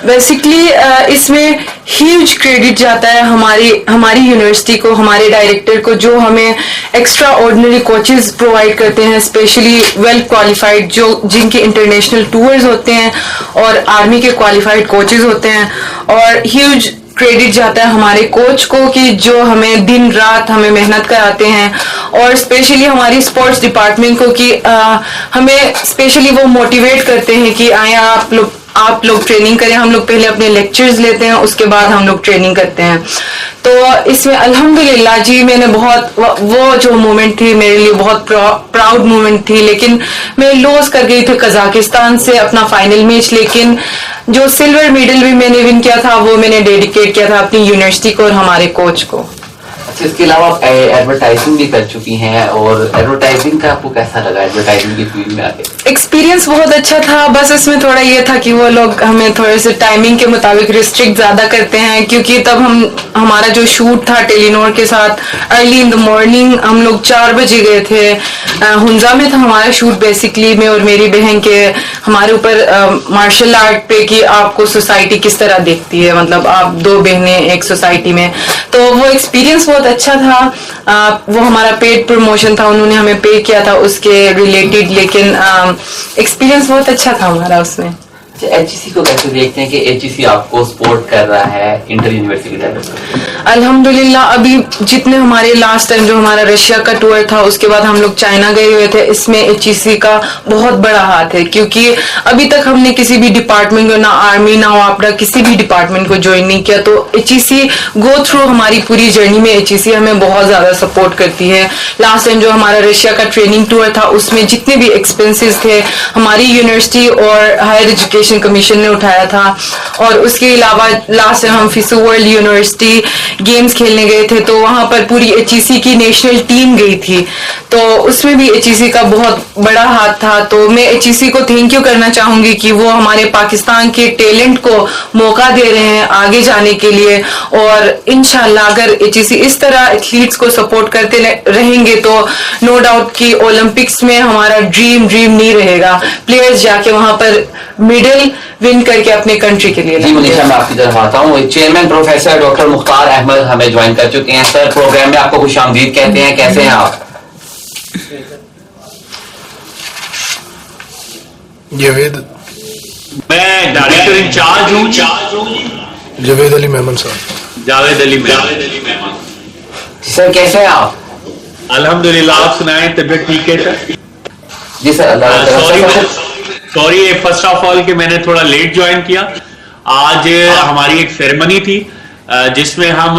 E: बेसिकली इसमें ह्यूज क्रेडिट जाता है हमारी यूनिवर्सिटी को, हमारे डायरेक्टर को, जो हमें एक्स्ट्रा ऑर्डिनरी कोचेस प्रोवाइड करते हैं, स्पेशली वेल क्वालिफाइड, जिनके इंटरनेशनल टूर्स होते हैं और आर्मी के क्वालिफाइड कोचेस होते हैं। और ह्यूज क्रेडिट जाता है हमारे कोच को कि जो हमें दिन रात हमें मेहनत कराते हैं, और स्पेशली हमारी स्पोर्ट्स डिपार्टमेंट को कि हमें स्पेशली वो मोटिवेट करते हैं कि आए आप लोग ट्रेनिंग करें। हम लोग पहले अपने लेक्चर्स लेते हैं, उसके बाद हम लोग ट्रेनिंग करते हैं। तो इसमें अल्हम्दुलिल्लाह जी, मैंने बहुत वो जो मोमेंट थी मेरे लिए बहुत प्राउड मोमेंट थी। लेकिन मैं लॉस कर गई थी कजाकिस्तान से अपना फाइनल मैच, लेकिन जो सिल्वर मेडल भी मैंने विन किया था वो मैंने डेडिकेट किया था अपनी यूनिवर्सिटी को और हमारे कोच को।
A: अच्छा, इसके अलावा आप एडवर्टाइजिंग भी कर चुकी हैं, और एडवर्टाइजिंग का आपको कैसा लगा एडवर्टाइजिंग की फील्ड में आके?
E: एक्सपीरियंस बहुत अच्छा था, बस इसमें थोड़ा ये था कि वो लोग हमें थोड़े से टाइमिंग के मुताबिक रिस्ट्रिक्ट ज्यादा करते हैं, क्योंकि तब हमारा जो शूट था टेलीनोर के साथ अर्ली इन द मॉर्निंग, हम लोग 4 बजे गए थे। हुंजा में था हमारा शूट बेसिकली, मैं और मेरी बहन के, हमारे ऊपर मार्शल आर्ट पे कि आपको सोसाइटी किस तरह देखती है, मतलब आप 2 बहनें एक सोसाइटी में। तो वो एक्सपीरियंस बहुत अच्छा था। वो हमारा पेड प्रमोशन था, उन्होंने हमें पे किया था उसके रिलेटेड, लेकिन एक्सपीरियंस बहुत अच्छा था हमारा उसमें।
A: एचईसी को कैसे देखते हैं कि एचईसी आपको सपोर्ट कर रहा है इंटर यूनिवर्सिटी लेवल पर?
E: अल्हम्दुलिल्लाह अभी जितने हमारे लास्ट टाइम जो हमारा रशिया का टूर था उसके बाद हम लोग चाइना गए हुए थे, इसमें एचईसी का बहुत बड़ा हाथ है क्योंकि अभी तक हमने किसी भी डिपार्टमेंट को, ना आर्मी ना वापडा, किसी भी डिपार्टमेंट को ज्वाइन नहीं किया। तो एचईसी गो थ्रू हमारी पूरी जर्नी में एचईसी हमें बहुत ज्यादा सपोर्ट करती है। लास्ट टाइम जो हमारा रशिया का ट्रेनिंग टूर था उसमें जितने भी एक्सपेंसेस थे हमारी यूनिवर्सिटी और हायर एजुकेशन कमीशन ने उठाया था। और उसके अलावा लास्ट टाइम हम फिसू वर्ल्ड यूनिवर्सिटी गेम्स खेलने गए थे तो वहां पर पूरी एचईसी की नेशनल टीम गई थी, तो उसमें भी एचईसी का बहुत बड़ा हाथ था। तो मैं एचईसी को थैंक यू करना चाहूंगी कि वो हमारे पाकिस्तान के टैलेंट को मौका दे रहे हैं आगे जाने के लिए। और इंशाल्लाह अगर एचईसी इस तरह एथलीट्स को सपोर्ट करते रहेंगे तो नो डाउट कि ओलंपिक्स में हमारा ड्रीम नहीं रहेगा, प्लेयर्स जाके वहां पर मेडल विन करके अपने कंट्री के लिए।
A: जी मनीषा, मैं आपकी तरफ आता हूँ। Chairman professor doctor Mukhtar Ahmad हमें ज्वाइन कर चुके हैं। सर, प्रोग्राम में आपको खुशामदीद कहते हैं, कैसे हैं आप?
D: जावेद,
H: मैं डायरेक्टर इंचार्ज हूँ।
D: जावेद अली मेमन साहब।
H: जावेद अली मेमन।
A: सर कैसे हैं आप?
H: अल्हम्दुलिल्लाह, आप सुनाएं, तबीयत ठीक है सर?
A: जी sir, Allah.
H: Sorry first of all कि मैंने थोड़ा लेट ज्वाइन किया। आज हमारी एक सेरेमनी थी जिसमें हम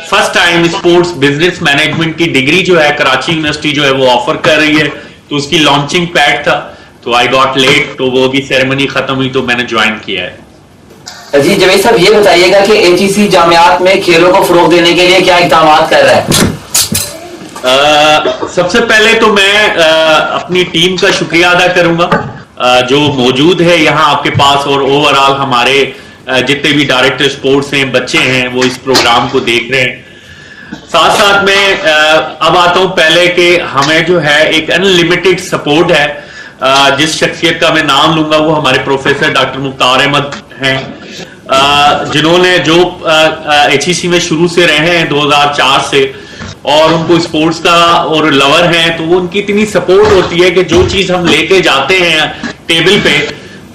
H: first time sports business management की डिग्री जो है कराची यूनिवर्सिटी जो है वो ऑफर कर रही है, तो उसकी लॉन्चिंग पैड था, तो आई गॉट लेट, तो वो भी सेरेमनी खत्म हुई तो मैंने ज्वाइन किया है।
A: जी जावेद साहब, ये बताइएगा कि एचईसी जामियात में खेलों को फरोग देने के लिए क्या इक़दाम कर रहा है?
H: सबसे पहले तो मैं अपनी टीम का शुक्रिया अदा करूंगा जो मौजूद है यहाँ आपके पास, और ओवरऑल हमारे जितने भी डायरेक्टर स्पोर्ट्स हैं, बच्चे हैं, वो इस प्रोग्राम को देख रहे हैं। साथ साथ में अब आता हूँ पहले कि हमें जो है एक अनलिमिटेड सपोर्ट है। जिस शख्सियत का मैं नाम लूंगा वो हमारे प्रोफेसर डॉक्टर मुख्तार अहमद हैं, जिन्होंने जो एचईसी में शुरू से रहे हैं 2004 से, और उनको स्पोर्ट्स का और लवर हैं, तो वो उनकी इतनी सपोर्ट होती है कि जो चीज हम लेके जाते हैं टेबल पे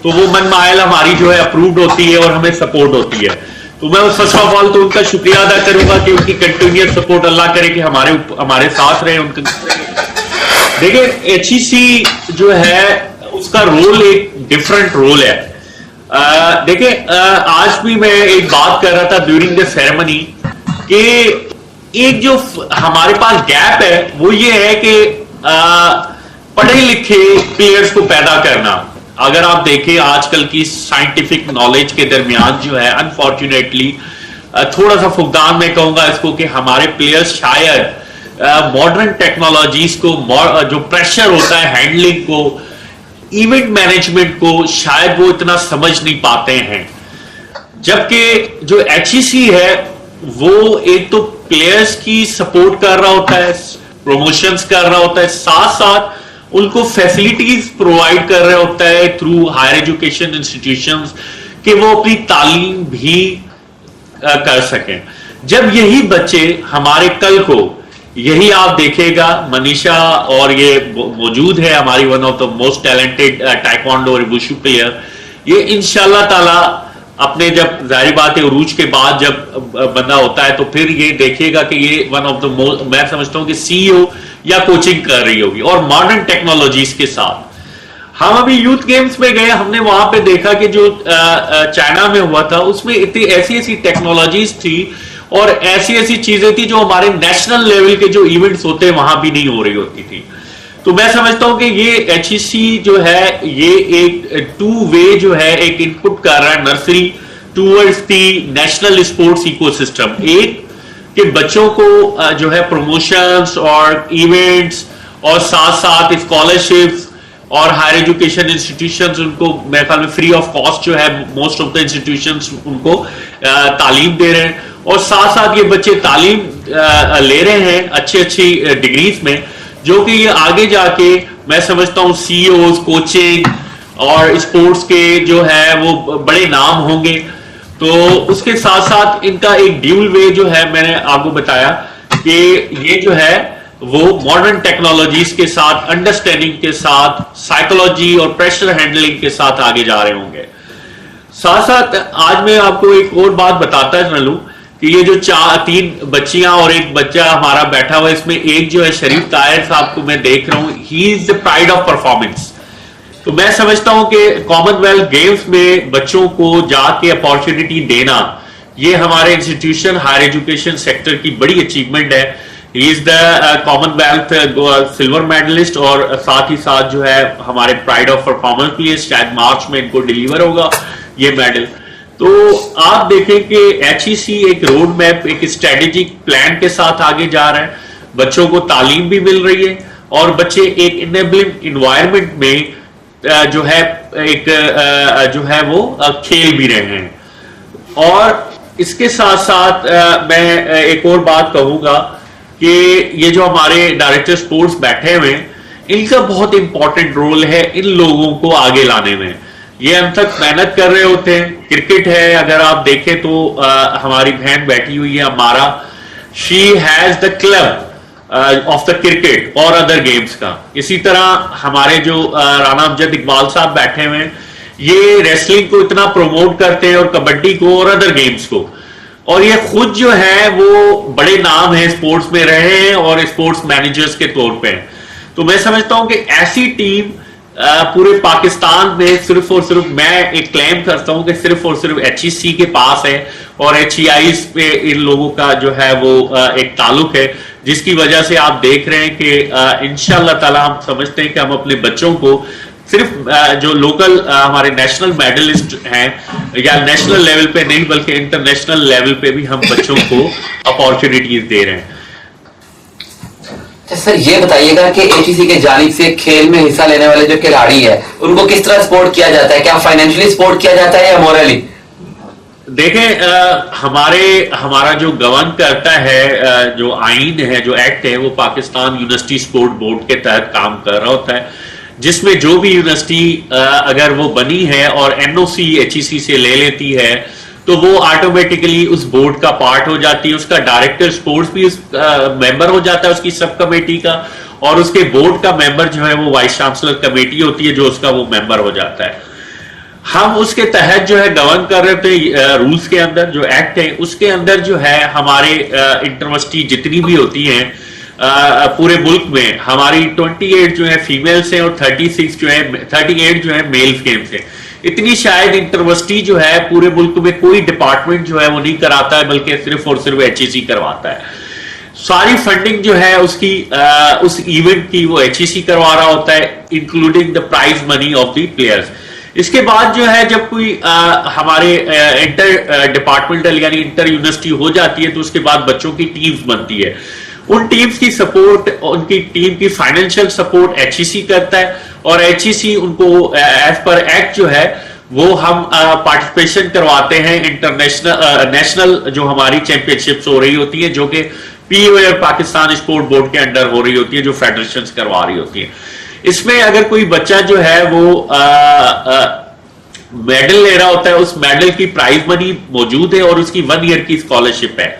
H: तो वो मन मायल हमारी जो है अप्रूव्ड होती है और हमें सपोर्ट होती है। तो मैं फर्स्ट ऑफ ऑल तो उनका शुक्रिया अदा करूंगा कि उनकी कंटिन्यूअस सपोर्ट अल्लाह करे कि हमारे साथ रहे। उनका देखिए एचईसी जो है उसका रोल एक डिफरेंट रोल है। देखिए आज भी मैं एक बात कर रहा था ड्यूरिंग द सेरेमनी कि एक जो हमारे पास गैप है वो ये है कि पढ़े लिखे प्लेयर्स को पैदा करना। अगर आप देखें आजकल की साइंटिफिक नॉलेज के दरमियान जो है अनफॉर्चुनेटली थोड़ा सा फुकदान में कहूंगा इसको कि हमारे प्लेयर्स शायद मॉडर्न टेक्नोलॉजीज को, जो प्रेशर होता है हैंडलिंग को, इवेंट मैनेजमेंट को, शायद वो इतना समझ नहीं पाते हैं। जबकि जो एचईसी है वो एक तो प्लेयर्स की सपोर्ट कर रहा होता है, प्रमोशंस कर रहा होता है, साथ साथ उनको फैसिलिटीज प्रोवाइड कर रहा होता है थ्रू हायर एजुकेशन इंस्टीट्यूशंस कि वो अपनी तालीम भी कर सकें। जब यही बच्चे हमारे कल को, यही आप देखेगा मनीषा और ये मौजूद है हमारी one of the most talented taekwondo और वुशु प्लेयर, ये इंशाल्लाह ताला अपने जब जाहिर बात है उरूज के बाद जब बंदा होता है तो फिर ये देखिएगा कि ये वन ऑफ द मोस्ट, मैं समझता हूं कि सीईओ या कोचिंग कर रही होगी और मॉडर्न टेक्नोलॉजीज के साथ। हम अभी यूथ गेम्स में गए, हमने वहां पे देखा कि जो चाइना में हुआ था उसमें इतनी ऐसी टेक्नोलॉजीज थी और ऐसी चीजें थी जो हमारे नेशनल लेवल के जो इवेंट्स होते हैं वहां भी नहीं हो रही होती थी। तो मैं समझता हूं कि ये एचईसी जो है ये एक टू वे जो है एक इनपुट कर रहा है nursery towards the national sports ecosystem. एक कि बच्चों को जो है प्रमोशंस और इवेंट्स और साथ साथ स्कॉलरशिप्स और हायर एजुकेशन इंस्टीट्यूशंस उनको मेरे ख्याल में फ्री ऑफ कॉस्ट जो है मोस्ट ऑफ द इंस्टीट्यूशंस उनको तालीम दे रहे हैं, और साथ साथ ये बच्चे तालीम ले रहे हैं अच्छी डिग्रीज में, जो कि ये आगे जाके मैं समझता हूँ सीईओज, कोचिंग और स्पोर्ट्स के जो है वो बड़े नाम होंगे। तो उसके साथ साथ इनका एक ड्यूल वे जो है मैंने आपको बताया कि ये जो है वो मॉडर्न टेक्नोलॉजीज के साथ, अंडरस्टैंडिंग के साथ, साइकोलॉजी और प्रेशर हैंडलिंग के साथ आगे जा रहे होंगे। साथ साथ आज मैं आपको एक और बात बताता चलूं कि ये जो तीन बच्चियां और एक बच्चा हमारा बैठा हुआ है, इसमें एक जो है शरीफ ताहिर साहब को मैं देख रहा हूं, ही is the pride of performance. तो मैं समझता हूं कि कॉमनवेल्थ गेम्स में बच्चों को जाके अपॉर्चुनिटी देना, ये हमारे इंस्टीट्यूशन हायर एजुकेशन सेक्टर की बड़ी अचीवमेंट है। He is the Commonwealth silver medallist और साथ ही साथ जो है हमारे प्राइड ऑफ परफॉर्मेंस भी है, शायद मार्च में इनको डिलीवर होगा ये मेडल। तो आप देखें कि HEC एक रोड मैप, एक स्ट्रेटेजिक प्लान के साथ आगे जा रहा है, बच्चों को तालीम भी मिल रही है और बच्चे एक इनेबलिंग इन्वायरमेंट में जो है एक जो है वो खेल भी रहे हैं। और इसके साथ साथ मैं एक और बात कहूंगा कि ये जो हमारे डायरेक्टर स्पोर्ट्स बैठे हुए हैं, इनका बहुत इंपॉर्टेंट रोल है इन लोगों को आगे लाने में। ये अनथक मेहनत कर रहे होते हैं। क्रिकेट है, अगर आप देखें तो हमारी बहन बैठी हुई है हमारा, she has the club of the cricket और अदर गेम्स का। इसी तरह हमारे जो राना अमजद इकबाल साहब बैठे हुए हैं, ये रेसलिंग को इतना प्रमोट करते हैं और कबड्डी को और अदर गेम्स को, और ये खुद जो है वो बड़े नाम है स्पोर्ट्स में रहे हैं और स्पोर्ट्स मैनेजर्स के तौर पे हैं। तो मैं समझता हूं कि ऐसी टीम पूरे पाकिस्तान में सिर्फ और सिर्फ, मैं एक क्लेम करता हूं कि सिर्फ और सिर्फ HEC के पास है और HEIs पे इन लोगों का जो है वो एक ताल्लुक है, जिसकी वजह से आप देख रहे हैं कि इंशाअल्लाह ताला हम समझते हैं कि हम अपने बच्चों को सिर्फ जो लोकल हमारे नेशनल मेडलिस्ट हैं या नेशनल लेवल पे नहीं बल्कि इंटरनेशनल लेवल पे भी हम बच्चों को अपॉर्चुनिटीज दे रहे हैं।
A: सर ये बताइएगा कि HEC के जानिब से खेल में हिस्सा लेने वाले जो खिलाड़ी है उनको किस तरह सपोर्ट किया जाता है? क्या फाइनेंशियली सपोर्ट किया जाता है या मोरली?
H: देखें, हमारा जो गवर्न करता है, जो आइन है, जो एक्ट है, वो पाकिस्तान यूनिवर्सिटी स्पोर्ट बोर्ड के तहत काम कर रहा होता है, जिसमें जो भी यूनिवर्सिटी अगर वो बनी है और NOC HEC से ले लेती है तो वो ऑटोमेटिकली उस बोर्ड का पार्ट हो जाती है। उसका डायरेक्टर स्पोर्ट्स भी उस मेंबर हो जाता है उसकी सब कमेटी का, और उसके बोर्ड का मेंबर जो है वो वाइस चांसलर कमेटी होती है जो उसका वो मेंबर हो जाता है। हम उसके तहत जो है गवर्न कर रहे थे रूल्स के अंदर, जो एक्ट है उसके अंदर जो है हमारे यूनिवर्सिटी जितनी भी होती हैं पूरे मुल्क में, हमारी 28 जो है फीमेल्स हैं और 38 जो है मेल गेम्स हैं। इतनी शायद यूनिवर्सिटी जो है पूरे मुल्क में कोई डिपार्टमेंट जो है वो नहीं कराता है, बल्कि सिर्फ और सिर्फ HEC करवाता है। सारी फंडिंग जो है उसकी उस इवेंट की वो HEC करवा रहा होता है, including the prize money of the players. इसके बाद जो है जब कोई हमारे इंटर डिपार्टमेंटल यानी इंटर यूनिवर्सिटी हो जाती है तो उसके बाद बच्चों की टीम्स बनती है। उन टीम्स की सपोर्ट, उनकी टीम की फाइनेंशियल सपोर्ट HEC करता है और HEC उनको एज पर एक्ट जो है वो हम पार्टिसिपेशन करवाते हैं इंटरनेशनल नेशनल जो हमारी चैंपियनशिप्स हो रही होती है, जो कि POA और पाकिस्तान स्पोर्ट बोर्ड के अंडर हो रही होती है, जो फेडरेशंस करवा रही होती है। इसमें अगर कोई बच्चा जो है वो मेडल ले रहा होता है, उस मेडल की प्राइज मनी मौजूद है और उसकी 1 ईयर की स्कॉलरशिप है।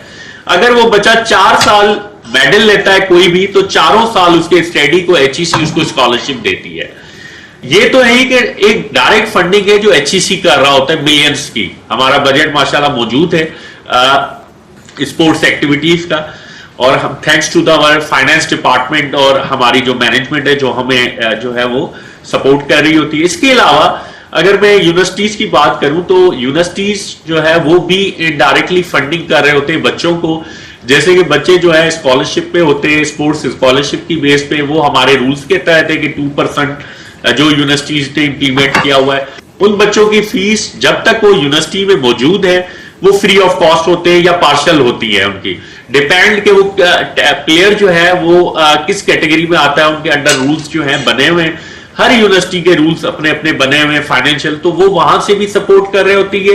H: अगर वो बच्चा 4 साल मेडल लेता है कोई भी, तो 4 साल उसके स्टडी को HEC उसको स्कॉलरशिप देती है। ये तो है कि एक डायरेक्ट फंडिंग है जो HEC कर रहा होता है मिलियंस की। हमारा बजट माशाल्लाह मौजूद है स्पोर्ट्स एक्टिविटीज का, और हम thanks to the our finance department और हमारी जो मैनेजमेंट है जो हमें जो है वो सपोर्ट कर रही होती है। इसके अलावा अगर मैं यूनिवर्सिटीज की बात करूं तो यूनिवर्सिटीज जो है वो भी इनडायरेक्टली फंडिंग कर रहे होते हैं बच्चों को। जैसे कि बच्चे जो है स्कॉलरशिप पे होते हैं, स्पोर्ट्स स्कॉलरशिप की बेस पे, वो हमारे रूल्स के तहत है कि 2% जो यूनिवर्सिटीज ने इंप्लीमेंट किया हुआ है, उन बच्चों की फीस जब तक वो यूनिवर्सिटी में मौजूद है वो फ्री ऑफ कॉस्ट होते हैं या पार्शल होती है उनकी, डिपेंड के वो प्लेयर जो है वो किस कैटेगरी में आता है, उनके अंडर रूल्स जो है बने हुए हैं। हर यूनिवर्सिटी के रूल्स अपने अपने बने हुए हैं फाइनेंशियल, तो वो वहां से भी सपोर्ट कर रहे होती है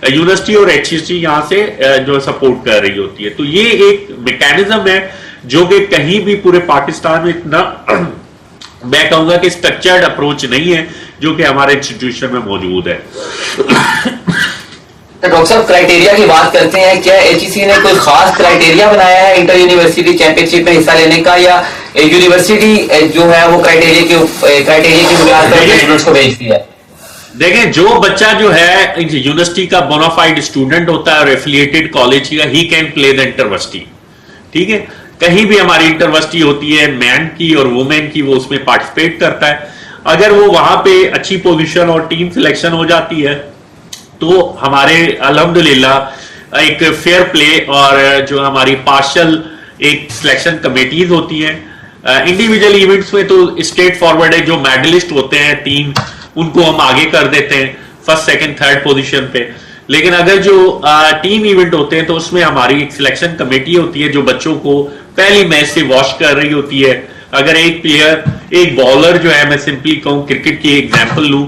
H: यूनिवर्सिटी, और HEC यहां से जो सपोर्ट कर रही होती है। तो ये एक मैकेनिज्म है जो कि कहीं भी पूरे पाकिस्तान में इतना मैं कहूंगा कि स्ट्रक्चर्ड अप्रोच नहीं है जो कि हमारे इंस्टीट्यूशन में मौजूद है।
A: तो डॉक्टर साहब क्राइटेरिया की बात करते हैं, क्या HEC ने कोई खास क्राइटेरिया बनाया है इंटर यूनिवर्सिटी चैंपियनशिप में हिस्सा लेने का, या यूनिवर्सिटी जो है वो क्राइटेरिया की बुनियाद पर स्टूडेंट्स को भेजती है?
H: देखें, जो बच्चा जो है यूनिवर्सिटी का बोनाफाइड स्टूडेंट होता है और एफिलिएटेड कॉलेज का, he can play the interversity. ठीक है, कहीं भी हमारी इंटरवर्सिटी होती है मैन की और वुमेन की, वो उसमें पार्टिसिपेट करता है। अगर वो वहां पे अच्छी पोजीशन और टीम सिलेक्शन हो जाती है तो हमारे अल्हम्दुलिल्लाह एक फेयर प्ले और जो हमारी पार्शल एक सिलेक्शन कमेटीज होती हैं। इंडिविजुअल इवेंट्स में तो स्ट्रेट फॉरवर्ड है, जो मेडलिस्ट होते हैं टीम उनको हम आगे कर देते हैं फर्स्ट सेकंड थर्ड पोजीशन पे। लेकिन अगर जो टीम इवेंट होते हैं तो उसमें हमारी एक सिलेक्शन कमेटी होती है जो बच्चों को पहली मैच से वॉश कर रही होती है। अगर एक प्लेयर, एक बॉलर जो है, मैं सिंपली कहूं क्रिकेट की एग्जांपल लूं,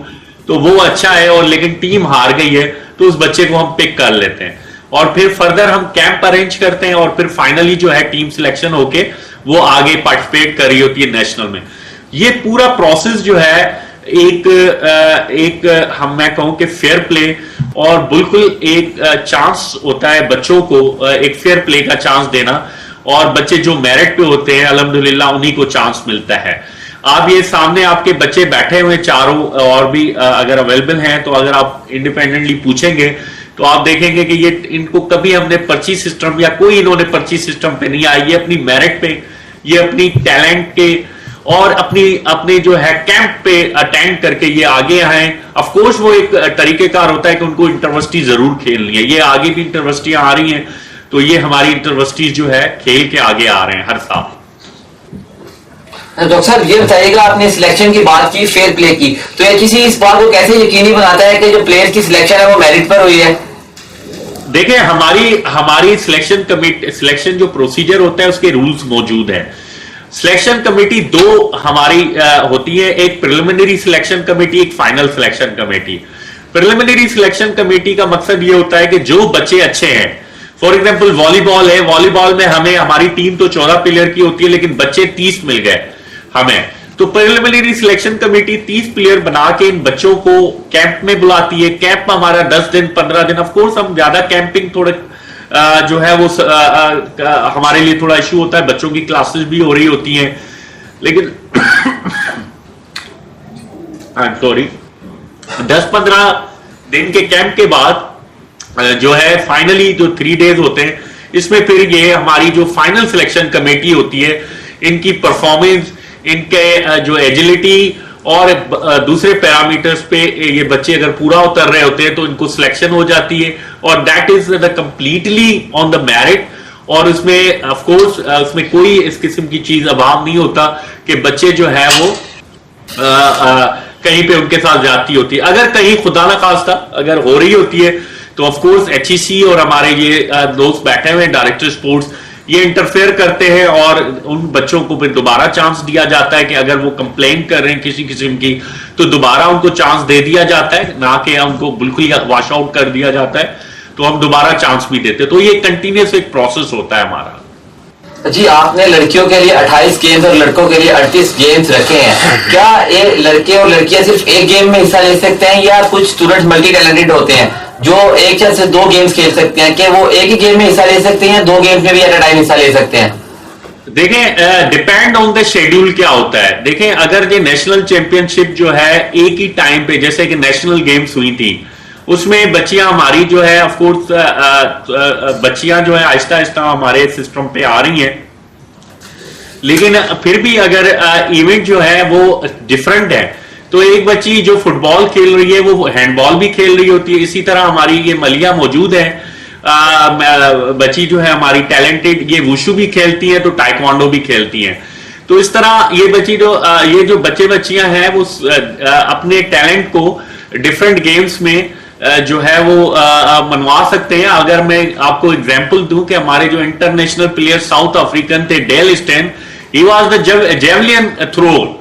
H: तो वो अच्छा है और लेकिन टीम हार गई है तो उस बच्चे को हम पिक कर लेते हैं और फिर फर्दर हम कैंप अरेंज करते हैं और फिर फाइनली जो है टीम सिलेक्शन होके वो आगे पार्टिसिपेट कर रही होती है नेशनल में। ये पूरा प्रोसेस जो है एक हम मैं कहूं कि फेयर प्ले और बिल्कुल एक चांस होता है बच्चों को, एक फेयर प्ले का चांस देना, और बच्चे जो मेरिट पे होते हैं अल्हम्दुलिल्लाह उन्हीं को चांस मिलता है। आप ये सामने आपके बच्चे बैठे हुए चारों और भी अगर अवेलेबल हैं तो अगर आप इंडिपेंडेंटली पूछेंगे तो आप देखेंगे कि ये इनको कभी हमने पर्ची सिस्टम या कोई इन्होंने पर्ची सिस्टम पे नहीं आई, ये अपनी मेरिट पे, ये अपनी टैलेंट के और अपने जो है कैंप पे अटेंड करके ये आगे आए। ऑफ कोर्स वो एक तरीकेकार होता है कि उनको इंटरवर्सिटी जरूर खेलनी है, ये आगे भी इंटरवर्सिटियां आ रही हैं तो ये हमारी इंटरवर्सिटी जो है खेल के आगे आ रहे हैं हर साल।
A: डॉक्टर साहब ये बताइएगा, आपने सिलेक्शन की बात की, फेयर प्ले की, तो एचईसी इस बात को कैसे यकीनी बनाता है कि जो प्लेयर्स की सिलेक्शन है वो मेरिट पर हुई है?
H: देखिए, हमारी सिलेक्शन कमेटी, सिलेक्शन जो प्रोसीजर होता है उसके रूल्स मौजूद है। सिलेक्शन कमेटी दो हमारी होती है, एक प्रिलिमिनरी सिलेक्शन कमेटी, एक final selection committee. Preliminary selection committee का मकसद ये होता है कि जो बच्चे अच्छे हैं, फॉर एग्जांपल वॉलीबॉल है, वॉलीबॉल में हमें हमारी टीम तो 14 प्लेयर की होती है लेकिन बच्चे 30 मिल गए हमें, तो प्रिलिमिनरी सिलेक्शन कमेटी 30 प्लेयर बना के इन बच्चों को कैंप में बुलाती है। कैंप हमारा 10 दिन 15 दिन, ऑफ कोर्स हम ज्यादा कैंपिंग थोड़े जो है वो हमारे लिए थोड़ा इश्यू होता है, बच्चों की क्लासेस भी हो रही होती हैं, लेकिन सॉरी 10-15 दिन के कैंप के बाद जो है फाइनली जो 3 डेज होते हैं, इसमें फिर ये हमारी जो फाइनल सिलेक्शन कमेटी होती है, इनकी परफॉर्मेंस, इनके जो एजिलिटी और दूसरे पैरामीटर्स पे ये बच्चे अगर पूरा उतर रहे होते हैं तो इनको सिलेक्शन हो जाती है और that is the completely on the merit. और उसमें ऑफ कोर्स उसमें कोई इस किस्म की चीज अभाव नहीं होता कि बच्चे जो है वो कहीं पे उनके साथ ज्यादती होती है। अगर कहीं खुदा ना खास्ता अगर हो रही होती है तो ऑफ कोर्स एचईसी और हमारे ये दोस्त बैठे हुए डायरेक्टर स्पोर्ट्स ये इंटरफेयर करते हैं और उन बच्चों को फिर दोबारा चांस दिया जाता है कि अगर वो कंप्लेन कर रहे हैं किसी किस्म की तो दोबारा उनको चांस दे दिया जाता है, ना कि उनको बिल्कुल वॉश आउट कर दिया जाता है, तो हम दोबारा चांस भी देते हैं। तो ये कंटिन्यूस एक प्रोसेस होता है हमारा।
A: जी, आपने लड़कियों के लिए 28 गेम्स और लड़कों के लिए 38 गेम्स रखे हैं। क्या ये लड़के और लड़कियां सिर्फ एक गेम में हिस्सा ले सकते हैं या कुछ स्टूडेंट्स मल्टी टैलेंटेड होते हैं जो एक चांस से 2 गेम्स खेल सकते हैं? क्या वो एक ही गेम में हिस्सा ले सकते हैं, 2 गेम्स में भी एट अ टाइम हिस्सा ले सकते हैं?
H: देखें, डिपेंड ऑन द शेड्यूल क्या होता है। देखें, अगर ये नेशनल चैंपियनशिप जो है एक ही टाइम पे, जैसे कि नेशनल गेम्स हुई थी, उसमें बच्चियां हमारी जो है ऑफ कोर्स बच्चियां जो है आहिस्ता आहिस्ता हमारे सिस्टम पे आ रही हैं, लेकिन फिर भी अगर इवेंट जो है वो डिफरेंट है तो एक बच्ची जो फुटबॉल खेल रही है वो हैंडबॉल भी खेल रही होती है। इसी तरह हमारी ये मलिया मौजूद है, बच्ची जो है हमारी टैलेंटेड, ये वुशु भी खेलती है तो टाइक्वांडो भी खेलती हैं। तो इस तरह ये बच्ची जो ये जो बच्चे बच्चियां हैं वो अपने टैलेंट को डिफरेंट गेम्स में जो है वो मनवा सकते हैं। अगर मैं आपको एग्जांपल दूं कि हमारे जो इंटरनेशनल प्लेयर साउथ अफ्रीकन थे Dale Steyn, he was the javelin thrower,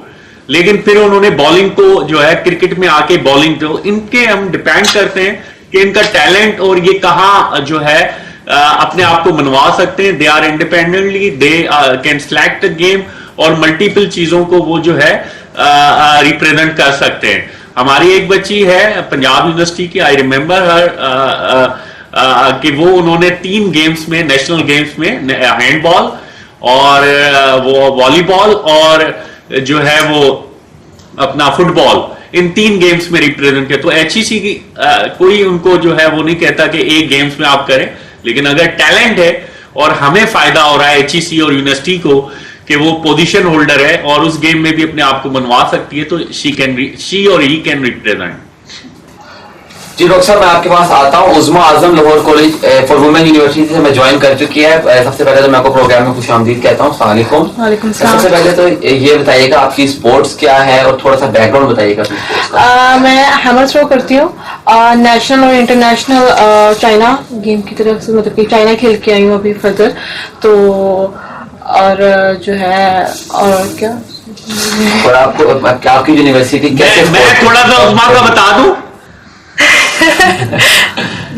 H: लेकिन फिर उन्होंने बॉलिंग को जो है क्रिकेट में आके बॉलिंग, तो इनके हम डिपेंड करते हैं कि इनका टैलेंट और ये कहाँ जो है अपने आप को मनवा सकते हैं। They are independently, they can select the game और मल्टीपल चीजों को वो जो है रिप्रेजेंट कर सकते हैं। हमारी एक बच्ची है पंजाब यूनिवर्सिटी की, आई रिमेंबर हर कि वो उन्होंने 3 गेम्स में, नेशनल गेम्स में, हैंडबॉल और वो वॉलीबॉल और जो है वो अपना फुटबॉल, इन 3 गेम्स में रिप्रेजेंट किया। तो एचईसी की कोई उनको जो है वो नहीं कहता कि एक गेम्स में आप करें, लेकिन अगर टैलेंट है और हमें फायदा हो रहा है एचईसी और यूनिवर्सिटी को कि वो पोजीशन होल्डर है और उस गेम में भी अपने आप को बनवा सकती है, तो शी और he can represent.
A: Ji doctor साहब, मैं आपके पास आता हूँ। Usma Azam Lahore college for women university से मैं ज्वाइन कर चुकी है। सबसे पहले तो मैं आपको प्रोग्राम में खुशामदीद कहता हूँ। अस्सलाम वालेकुम।
E: वालेकुम सलाम।
A: सबसे पहले तो ये बताइएगा आपकी स्पोर्ट्स क्या है और थोड़ा सा बैकग्राउंड बताइएगा अपनी स्पोर्ट्स का।
E: मैं हैमर थ्रो करती हूँ, नेशनल और इंटरनेशनल चाइना गेम की तरफ से, मतलब कि चाइना खेल के आई हूँ अभी फर्दर। तो और जो है और क्या
A: और आपको आपकी यूनिवर्सिटी कैसे?
H: मैं थोड़ा सा उस्मा का बता दूं।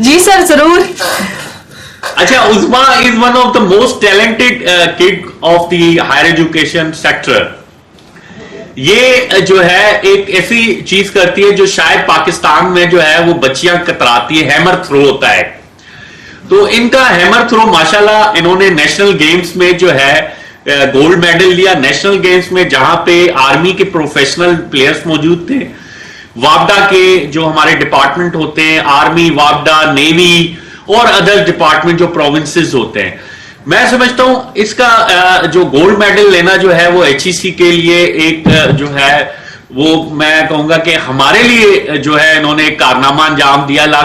E: जी सर जरूर।
H: अच्छा, Usma is one of the most talented kid of the higher education sector. ये जो है एक ऐसी चीज करती है जो शायद पाकिस्तान में जो है वो बच्चियां कतराती है, हैमर थ्रो होता है। तो इनका हैमर थ्रो माशाल्लाह इन्होंने नेशनल गेम्स में जो है गोल्ड मेडल लिया। नेशनल गेम्स में जहां पे आर्मी के प्रोफेशनल प्लेयर्स मौजूद थे, वापडा के जो हमारे डिपार्टमेंट होते हैं, आर्मी, वापडा, नेवी और अदर डिपार्टमेंट जो प्रोविंसेस होते हैं, मैं समझता हूं इसका जो गोल्ड मेडल लेना जो है वो एचईसी के लिए एक जो है वो मैं कहूंगा कि हमारे लिए जो है इन्होंने एक कारनामा अंजाम दिया, ना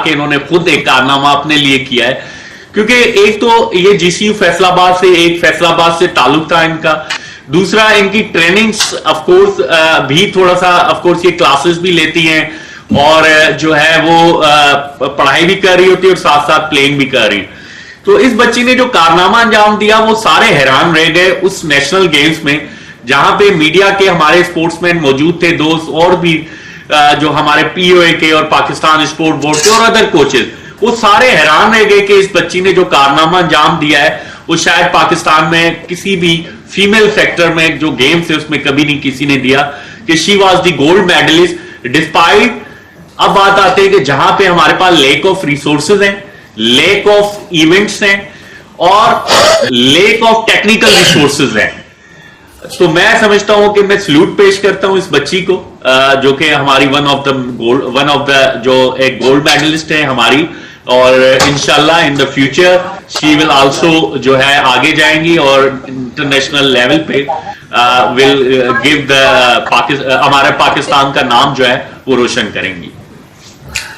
H: कि इन्होंने खुद एक कारनामा अपने लिए किया है। क्योंकि एक तो ये जीसीयू फैसलाबाद से, एक फैसलाबाद से ताल्लुक था इनका, दूसरा इनकी ट्रेनिंग्स ऑफकोर्स भी थोड़ा सा ऑफकोर्स ये क्लासेस भी लेती हैं और जो है वो पढ़ाई भी कर रही होती है और साथ साथ प्लेइंग भी कर रही। तो इस बच्ची ने जो कारनामा अंजाम दिया वो सारे हैरान रह गए उस नेशनल गेम्स में, जहां पे मीडिया के हमारे स्पोर्ट्समैन मौजूद थे, दोस्त और भी जो हमारे पीओए के और पाकिस्तान स्पोर्ट बोर्ड के और अदर कोचेस, वो सारे हैरान रह गए कि इस बच्ची ने जो कारनामा अंजाम दिया है वो शायद पाकिस्तान में किसी भी फीमेल सेक्टर में जो गेम्स है उसमें कभी नहीं किसी ने दिया, कि she was the gold medalist despite. अब बात आती है कि जहां पे हमारे पास लेक ऑफ रिसोर्सेज हैं, लेक ऑफ इवेंट्स हैं और लेक ऑफ टेक्निकल रिसोर्सेज हैं। तो मैं समझता हूं कि मैं सल्यूट पेश करता हूं इस बच्ची को जो कि हमारी वन ऑफ द जो एक गोल्ड मेडलिस्ट है हमारी, और इंशाल्लाह in the future she will also जो है आगे जाएंगी और इंटरनेशनल लेवल पे विल गिव द हमारे पाकिस्तान का नाम जो है वो रोशन करेंगी।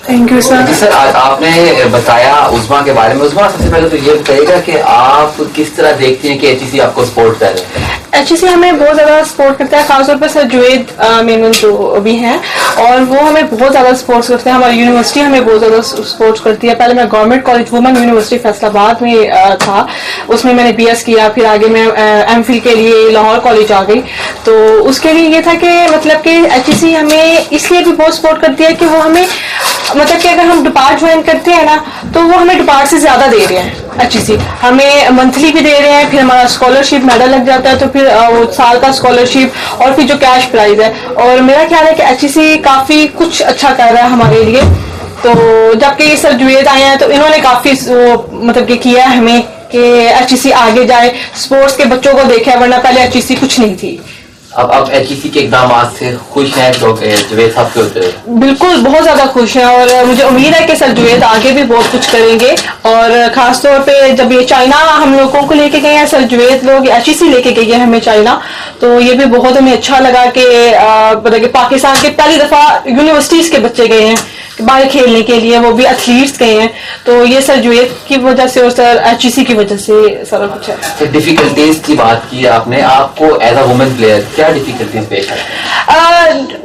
E: Thank you sir.
A: जी सर, आपने बताया उस्मा के बारे में। उस्मा, सबसे पहले तो ये बताइएगा कि आप किस तरह देखते हैं कि एचईसी आपको सपोर्ट कर रहे हैं?
E: एचईसी हमें बहुत ज्यादा सपोर्ट करता है, खासतौर पर सर जुवेद मेमन जो भी हैं, और वो हमें बहुत ज्यादा सपोर्ट करते हैं। हमारी यूनिवर्सिटी हमें बहुत ज्यादा सपोर्ट करती है। पहले मैं government college women university Faisalabad में था, उसमें मैंने बीएस किया, फिर आगे मैं एमफिल के लिए लाहौर कॉलेज आ गई। तो उसके लिए ये था कि मतलब कि एचईसी हमें इसलिए भी बहुत सपोर्ट करती है कि वो हमें मतलब कि अगर हम डिपार्ट ज्वाइन करते हैं ना तो वो हमें डिपार्ट से ज्यादा दे रहे हैं। एचईसी हमें मंथली भी दे रहे हैं, फिर हमारा स्कॉलरशिप मेडल लग जाता है, तो फिर वो साल का स्कॉलरशिप और फिर जो कैश प्राइज है। और मेरा ख्याल है कि एचईसी काफी कुछ अच्छा कर रहा है हमारे लिए। तो जबकि सर जुवेद आए हैं तो इन्होंने काफी मतलब कि किया है हमें कि एचईसी आगे जाए, स्पोर्ट्स के बच्चों को देखे, वरना पहले एचईसी कुछ नहीं थी।
A: अब एचईसी के इकदाम से खुश हैं जुवेद साहब के होते हुए?
E: बिल्कुल, बहुत ज्यादा खुश हैं और मुझे उम्मीद है कि सर जुवेद आगे भी बहुत कुछ करेंगे। और खासतौर पे जब ये चाइना हम लोगों को लेके गए हैं, सर जुवेद लोग एचईसी लेके गए हैं हमें चाइना, तो ये भी बहुत हमें अच्छा लगा कि मतलब कि पाकिस्तान के पहली दफा यूनिवर्सिटीज के बच्चे गए हैं बाहर खेलने के लिए, वो भी एथलीट्स गए हैं। तो ये सर जुवेद की वजह से और सर एचईसी की वजह से सारा कुछ है।
A: डिफिकल्टीज की बात की आपने, आपको एज अ वुमेन प्लेयर क्या डिफिकल्टीज पेश आती है?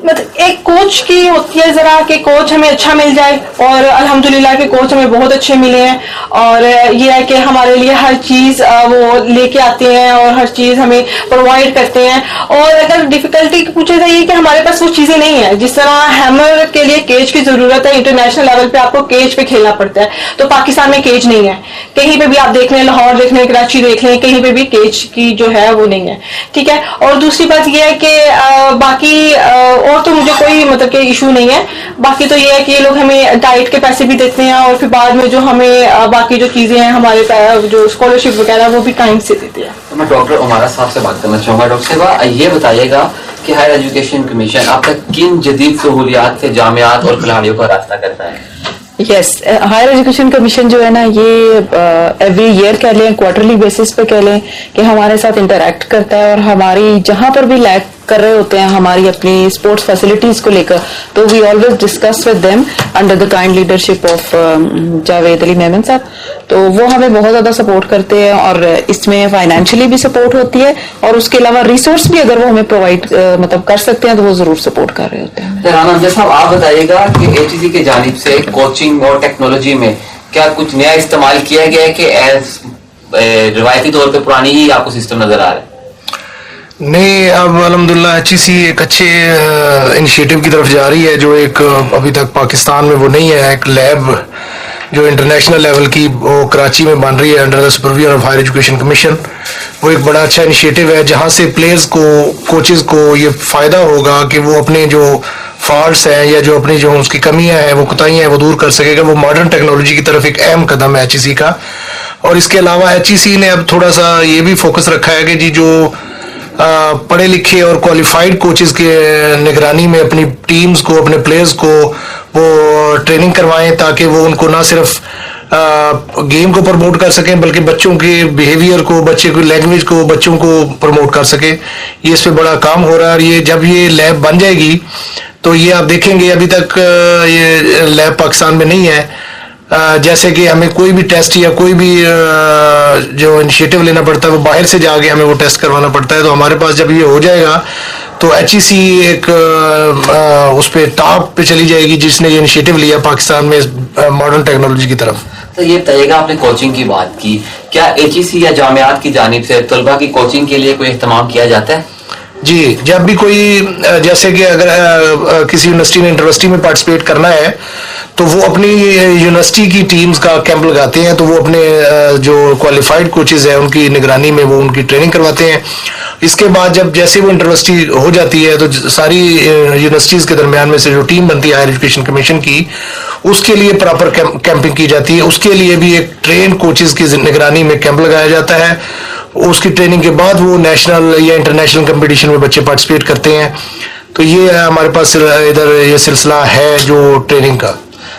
E: मतलब एक कोच की होती है जरा कि कोच हमें अच्छा मिल जाए, और अल्हम्दुलिल्लाह के कोच हमें बहुत अच्छे मिले हैं। और ये है कि हमारे लिए हर चीज वो लेके आते हैं और हर चीज हमें प्रोवाइड करते हैं। और अगर डिफिकल्टी पूछे जाइए कि हमारे पास वो चीजें नहीं है, जिस तरह हैमर के लिए केज की जरूरत है, इंटरनेशनल लेवल पे आपको केज पे खेलना पड़ता है, तो पाकिस्तान में केज नहीं है। कहीं पे भी आप देख लें, लाहौर देख लें, कराची देख लें, कहीं पे भी केज की जो है वो नहीं है। ठीक है। और दूसरी बात ये है कि बाकी और तो मुझे कोई मतलब कि इशू नहीं है। बाकी तो ये है कि ये लोग हमें डाइट के पैसे भी देते हैं और फिर बाद में जो हमें बाकी जो चीजें हैं हमारे जो स्कॉलरशिप वगैरह वो भी टाइम से देते हैं।
A: तो मैं डॉक्टर उमारा साहब से बात करना चाहूंगा। डॉक्टर साहब ये बताइएगा कि हायर एजुकेशन कमीशन अब तक किन जदीद सहूलियात से जामियात और खिलाड़ियों का रास्ता करता है?
C: यस, हायर एजुकेशन कमीशन जो है ना, ये एवरी ईयर कह लें, क्वार्टरली बेसिस पे कह लें कि हमारे साथ इंटरेक्ट करता है और हमारी जहां पर भी लैक कर रहे होते हैं हमारी अपनी स्पोर्ट्स फैसिलिटीज को लेकर, तो we always discuss with them under the kind leadership of Javed Ali Memon साहब। तो वो हमें बहुत ज्यादा सपोर्ट करते हैं और इसमें फाइनेंशियली भी सपोर्ट होती है और उसके अलावा रिसोर्स भी अगर वो हमें प्रोवाइड मतलब कर सकते हैं तो वो जरूर सपोर्ट कर रहे होते हैं।
A: राना अफजल साहब, आप बताइएगा कि एचईसी की जानिब से कोचिंग और टेक्नोलॉजी में क्या कुछ नया इस्तेमाल किया गया है कि रिवायती तौर पे पुरानी ही आपको सिस्टम नजर आ रहा है?
D: नहीं, अब अल्हम्दुलिल्लाह एचईसी एक अच्छे इनिशिएटिव की तरफ जा रही है जो एक अभी तक पाकिस्तान में वो नहीं है। एक लैब जो इंटरनेशनल लेवल की वो कराची में बन रही है under the supervision of higher education commission. वो एक बड़ा अच्छा इनिशिएटिव है जहाँ से प्लेयर्स को, कोचेस को ये फ़ायदा होगा कि वो अपने जो फॉल्ट्स हैं या जो अपनी जो उसकी कमियां हैं, वो कोताहियां हैं, वो दूर कर सकेगा। वो मॉडर्न टेक्नोलॉजी की तरफ एक अहम कदम है एचईसी का। और इसके अलावा एचईसी ने अब थोड़ा सा ये भी फोकस रखा है कि जी जो पढ़े लिखे और क्वालिफाइड कोचेस के निगरानी में अपनी टीम्स को, अपने प्लेयर्स को वो ट्रेनिंग करवाएं ताकि वो उनको ना सिर्फ गेम को प्रमोट कर सकें बल्कि बच्चों के बिहेवियर को, बच्चे की लैंग्वेज को, बच्चों को प्रमोट कर सके। ये इस पे बड़ा काम हो रहा है। और ये जब ये लैब बन जाएगी तो ये आप देखेंगे, अभी तक ये लैब पाकिस्तान में नहीं है। जैसे कि हमें कोई भी टेस्ट या कोई भी जो इनिशिएटिव लेना पड़ता है वो बाहर से जाके हमें वो टेस्ट करवाना पड़ता है। तो हमारे पास जब ये हो जाएगा तो एचईसी एक उस पे टॉप पे चली जाएगी जिसने ये इनिशिएटिव लिया पाकिस्तान में मॉडर्न टेक्नोलॉजी की तरफ।
A: तो ये बताइएगा, आपने कोचिंग की बात की, क्या एचईसी या जामियात की जानिब से तलबा की कोचिंग के लिए कोई इहतमाम किया जाता है?
D: जी, जब भी कोई, जैसे कि अगर किसी यूनिवर्सिटी ने इंटरवर्सिटी में पार्टिसिपेट करना है तो वो अपनी यूनिवर्सिटी की टीम्स का कैंप लगाते हैं। तो वो अपने जो क्वालिफाइड कोचेज हैं उनकी निगरानी में वो उनकी ट्रेनिंग करवाते हैं। इसके बाद जब जैसे वो इंटरवर्सिटी हो जाती है तो सारी यूनिवर्सिटीज़ के दरमियान में से जो टीम बनती है हायर एजुकेशन कमीशन की, उसके लिए प्रॉपर कैंपिंग की जाती है। उसके लिए भी एक ट्रेन कोचेज की निगरानी में कैंप लगाया जाता है। उसकी ट्रेनिंग के बाद वो नेशनल या इंटरनेशनल कंपटीशन में बच्चे पार्टिसिपेट करते हैं। तो ये हमारे पास इधर ये सिलसिला है जो ट्रेनिंग का।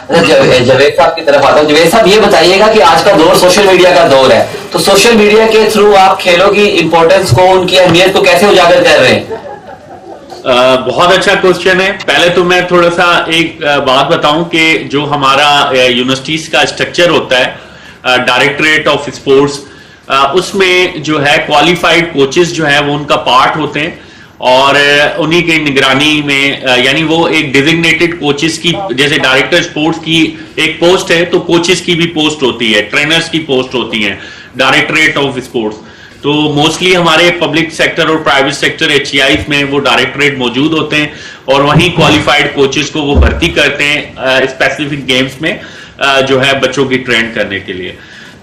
A: जवेद साहब की तरफ आता हूँ। जवेद साहब, ये बताइएगा कि आज का दौर सोशल मीडिया का दौर है, तो सोशल मीडिया के थ्रू आप खेलों की इंपॉर्टेंस को, उनकी अहमियत को कैसे उजागर कर रहे हैं?
H: बहुत अच्छा क्वेश्चन है। पहले तो मैं थोड़ा सा एक बात बताऊं कि जो हमारा यूनिवर्सिटीज का स्ट्रक्चर होता है, डायरेक्टरेट ऑफ स्पोर्ट्स, उसमें जो है क्वालिफाइड कोचेस जो है वो उनका पार्ट होते हैं और उन्हीं की निगरानी में, यानी वो एक डिजिग्नेटेड कोचेस की, जैसे डायरेक्टर स्पोर्ट्स की एक पोस्ट है तो कोचेस की भी पोस्ट होती है, ट्रेनर्स की पोस्ट होती है डायरेक्टरेट ऑफ स्पोर्ट्स। तो मोस्टली हमारे पब्लिक सेक्टर और प्राइवेट सेक्टर एचईआई में वो डायरेक्टरेट मौजूद होते हैं और वहीं क्वालिफाइड कोचेस को वो भर्ती करते हैं स्पेसिफिक गेम्स में जो है बच्चों की ट्रेन करने के लिए।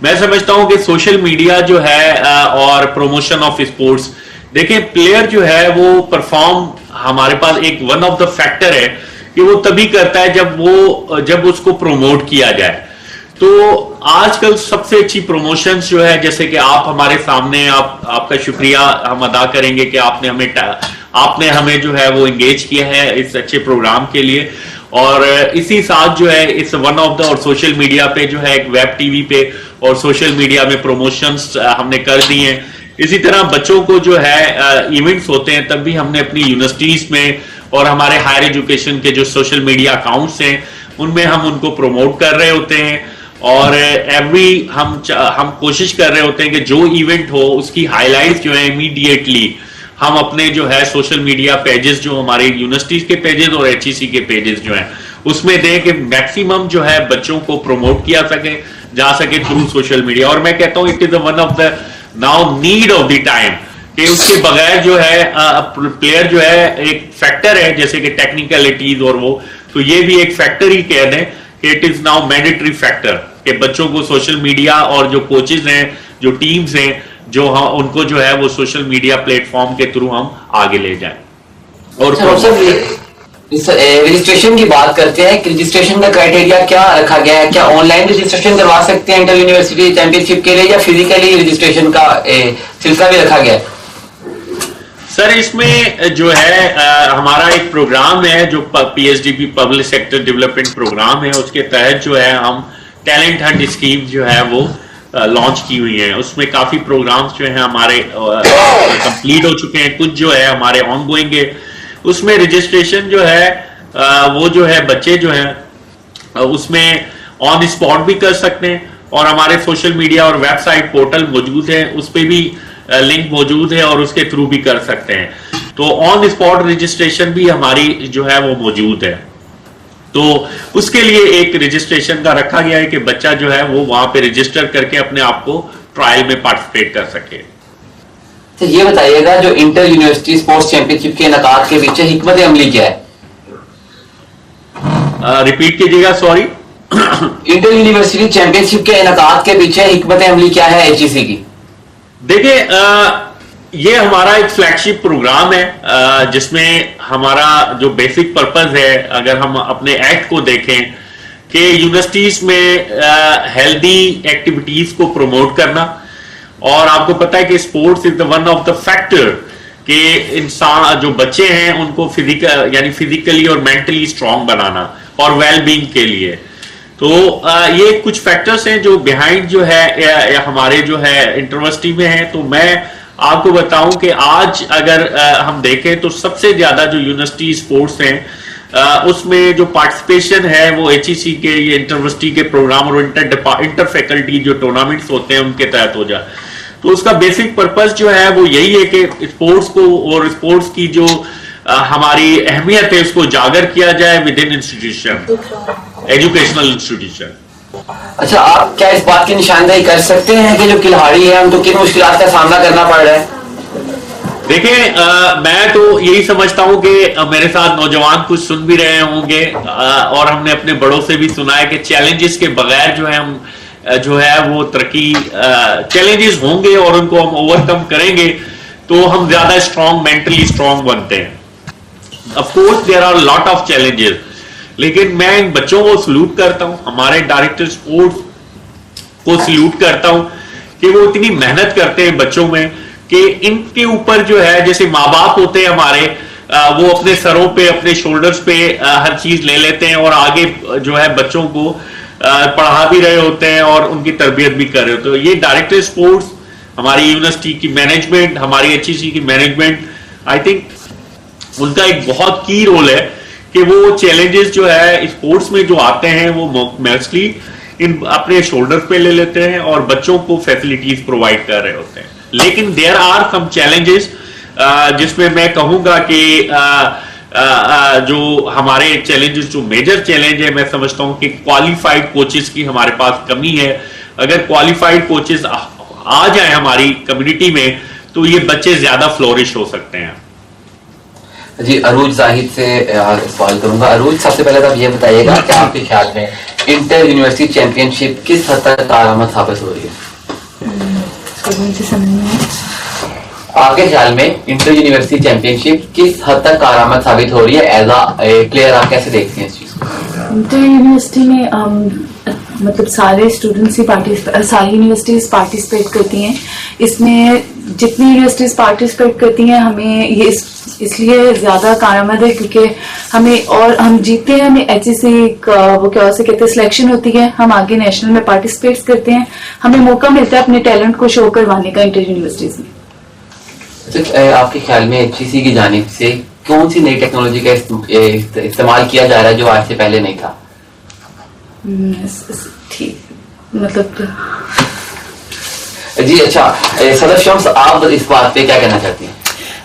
H: मैं समझता हूं कि सोशल मीडिया जो है और प्रमोशन ऑफ स्पोर्ट्स, देखिए प्लेयर जो है वो परफॉर्म, हमारे पास एक वन ऑफ द फैक्टर है कि वो तभी करता है जब उसको प्रमोट किया जाए। तो आजकल सबसे अच्छी प्रमोशंस जो है, जैसे कि आप हमारे सामने, आपका शुक्रिया हम अदा करेंगे कि आपने हमें जो है वो एंगेज किया है इस अच्छे प्रोग्राम के लिए। और इसी साथ जो है इस वन ऑफ द, और सोशल मीडिया पे जो है एक वेब टीवी पे और सोशल मीडिया में प्रमोशंस हमने कर दी हैं। इसी तरह बच्चों को जो है इवेंट्स होते हैं तब भी हमने अपनी यूनिवर्सिटीज में और हमारे हायर एजुकेशन के जो सोशल मीडिया अकाउंट्स हैं उनमें हम उनको प्रमोट कर रहे होते हैं। और हम कोशिश कर रहे होते हैं कि जो इवेंट हो उसकी हाईलाइट्स जो है इमीडिएटली हम अपने जो है सोशल मीडिया पेजेस, जो हमारे यूनिवर्सिटीज के पेजेस और एचईसी के पेजेस जो हैं उसमें दें कि मैक्सिमम जो है बच्चों को प्रमोट किया जा सके थ्रू सोशल मीडिया। और मैं कहता हूं it is one of the now need of the time कि उसके बगैर जो है प्लेयर जो है एक फैक्टर है, जैसे कि टेक्निकलिटीज और वो, तो ये भी एक फैक्टर ही कह दें कि it is now mandatory factor कि बच्चों को सोशल मीडिया और जो कोचेज हैं, जो टीम्स हैं, जो उनको जो है वो सोशल मीडिया प्लेटफॉर्म के थ्रू हम आगे ले जाएं। और
A: रजिस्ट्रेशन की बात करते हैं कि रजिस्ट्रेशन का क्राइटेरिया क्या रखा गया है? क्या ऑनलाइन रजिस्ट्रेशन करवा सकते हैं इंटर यूनिवर्सिटी चैंपियनशिप के लिए, या फिजिकली रजिस्ट्रेशन का सिलसिला भी रखा गया है?
H: सर इसमें जो है हमारा एक प्रोग्राम है जो PSDP public sector development program है, उसके तहत जो है हम टैलेंट हंट स्कीम जो है वो लॉन्च की हुई है। उसमें काफी प्रोग्राम्स जो है हमारे कंप्लीट हो चुके हैं, कुछ जो है हमारे ऑन गोइंग है। उसमें रजिस्ट्रेशन जो है वो जो है बच्चे जो है उसमें ऑन स्पॉट भी कर सकते हैं, और हमारे सोशल मीडिया और वेबसाइट पोर्टल मौजूद है, उस पर भी लिंक मौजूद है और उसके थ्रू भी कर सकते हैं। तो ऑन स्पॉट रजिस्ट्रेशन भी हमारी जो है वो मौजूद है। तो उसके लिए एक रजिस्ट्रेशन का रखा गया है कि बच्चा जो है वो वहां पे रजिस्टर करके अपने आप को ट्रायल में पार्टिसिपेट कर सके।
A: तो ये बताइएगा, जो इंटर यूनिवर्सिटी स्पोर्ट्स चैंपियनशिप के इनकाद के पीछे हिकमत अमली क्या है?
H: रिपीट कीजिएगा, सॉरी।
A: इंटर यूनिवर्सिटी चैंपियनशिप के इनकाद के पीछे हिकमत अमली क्या है HEC की?
H: देखिए ये हमारा एक फ्लैगशिप प्रोग्राम है जिसमें हमारा जो बेसिक पर्पस है, अगर हम अपने एक्ट को देखें कि यूनिवर्सिटीज में हेल्दी एक्टिविटीज को प्रमोट करना, और आपको पता है कि sports is the one of the factor कि इंसान जो बच्चे हैं उनको फिजिकली और मेंटली स्ट्रांग बनाना और वेल बीइंग के लिए। तो ये कुछ फैक्टर्स हैं जो बिहाइंड जो है हमारे जो है यूनिवर्सिटी में है। तो मैं आपको बताऊं कि आज अगर हम देखें तो सबसे ज्यादा जो यूनिवर्सिटी स्पोर्ट्स हैं उसमें जो पार्टिसिपेशन है वो HEC के ये यूनिवर्सिटी के प्रोग्राम और इंटर फैकल्टी जो टूर्नामेंट्स होते हैं उनके तहत हो जाए। तो उसका बेसिक पर्पस जो है वो यही है कि स्पोर्ट्स को और स्पोर्ट्स की जो हमारी अहमियत है उसको उजागर किया जाए with in institution, educational institution.
A: अच्छा, आप क्या इस बात की निशानदेही कर सकते हैं कि जो खिलाड़ी है उनको किन मुश्किलात का सामना करना पड़ रहा है?
H: देखिए मैं तो यही समझता हूं कि मेरे साथ नौजवान कुछ सुन भी रहे होंगे और हमने अपने बड़ों से भी सुना है कि चैलेंजेस के बगैर जो है हम जो है वो तरक्की, चैलेंजेस होंगे और उनको हम ओवरकम करेंगे तो हम ज्यादा स्ट्रांग, मेंटली स्ट्रांग बनते हैं। Of course there are lot of challenges, लेकिन मैं इन बच्चों को सल्यूट करता हूं, हमारे डायरेक्टर स्पोर्ट्स को सल्यूट करता हूं कि वो इतनी मेहनत करते हैं बच्चों में कि इनके ऊपर जो है, जैसे माँ बाप होते हैं हमारे, वो अपने सरों पे, अपने शोल्डर्स पे हर चीज ले लेते हैं और आगे जो है बच्चों को पढ़ा भी रहे होते हैं और उनकी तरबियत भी कर रहे होते हैं। ये डायरेक्टर स्पोर्ट्स, हमारी यूनिवर्सिटी की मैनेजमेंट, हमारी HEC की मैनेजमेंट, आई थिंक उनका एक बहुत की रोल है कि वो चैलेंजेस जो है स्पोर्ट्स में जो आते हैं वो मोस्टली इन अपने शोल्डर्स पे ले लेते हैं और बच्चों को फैसिलिटीज प्रोवाइड कर रहे होते हैं। लेकिन देयर आर सम चैलेंजेस जिसमें मैं कहूंगा कि जो हमारे चैलेंजेस, जो मेजर चैलेंज है, मैं समझता हूं कि क्वालिफाइड कोचेस की हमारे पास कमी है। अगर क्वालिफाइड कोचेस आ जाए हमारी कम्युनिटी में तो ये बच्चे ज्यादा फ्लोरिश हो सकते हैं।
A: जी, अरूज जाहिद से सवाल करूंगा। अरूज, सबसे पहले तो आप ये बताइएगा कि आपके ख्याल में इंटर यूनिवर्सिटी चैंपियनशिप किस हद तक कारआमद साबित हो रही है? आपके ख्याल में इंटर यूनिवर्सिटी चैंपियनशिप किस हद तक कारआमद साबित हो रही है? एज अ प्लेयर आप कैसे देखते हैं इस चीज को?
G: इंटर यूनिवर्सिटी में मतलब सारे स्टूडेंट्स ही सारी यूनिवर्सिटीज पार्टिसिपेट करती हैं। इसमें जितनी यूनिवर्सिटीज पार्टिसिपेट करती हैं हमें ये इसलिए ज्यादा कारआमद है क्योंकि हमें, और हम जीतते हैं, हमें HEC वो क्या से कहते हैं सिलेक्शन होती है, हम आगे नेशनल में पार्टिसिपेट करते हैं, हमें मौका मिलता है अपने टैलेंट को शो करवाने का इंटर यूनिवर्सिटीज में।
A: आपके ख्याल में HEC की जानिब से कौन सी नई टेक्नोलॉजी का इस्तेमाल किया जा रहा है जो आज से पहले नहीं था?
G: ठीक, मतलब
A: जी अच्छा, सदर शम्स, आप इस बात पे क्या कहना चाहती हैं?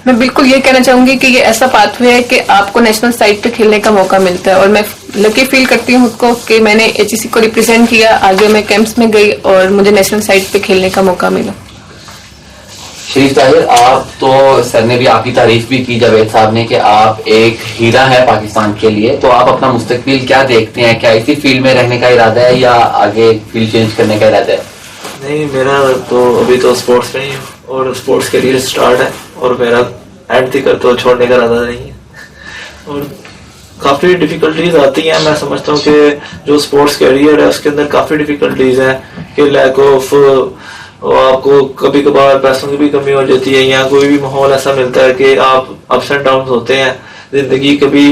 E: मैं बिल्कुल ये कहना चाहूंगी कि ये ऐसा पाथवे है कि आपको नेशनल साइड पे खेलने का मौका मिलता है, और मैं लकी फील करती हूँ खुद को कि मैंने HEC को रिप्रेजेंट किया, आगे मैं कैंप्स में गई और मुझे नेशनल साइड पे खेलने का मौका मिला।
A: शरीफ ताहिर, आप तो सर ने भी आपकी तारीफ भी की जावेद साहब ने कि आप एक हीरा है पाकिस्तान के लिए, तो आप अपना मुस्तकबिल क्या देखते हैं? क्या इसी फील्ड में रहने का इरादा है या आगे फील्ड चेंज करने का इरादा है?
F: नहीं, मेरा तो अभी तो स्पोर्ट्स में ही हूँ और स्पोर्ट्स करियर स्टार्ट है और मेरा एंड तक तो छोड़ने का इरादा नहीं है। और काफ़ी डिफिकल्टीज आती हैं, मैं समझता हूँ कि जो स्पोर्ट्स करियर है उसके अंदर काफ़ी डिफिकल्टीज हैं कि लैक ऑफ और आपको कभी कभार पैसों की भी कमी हो जाती है, या कोई भी माहौल ऐसा मिलता है कि आप अप्स एंड डाउन होते हैं। जिंदगी कभी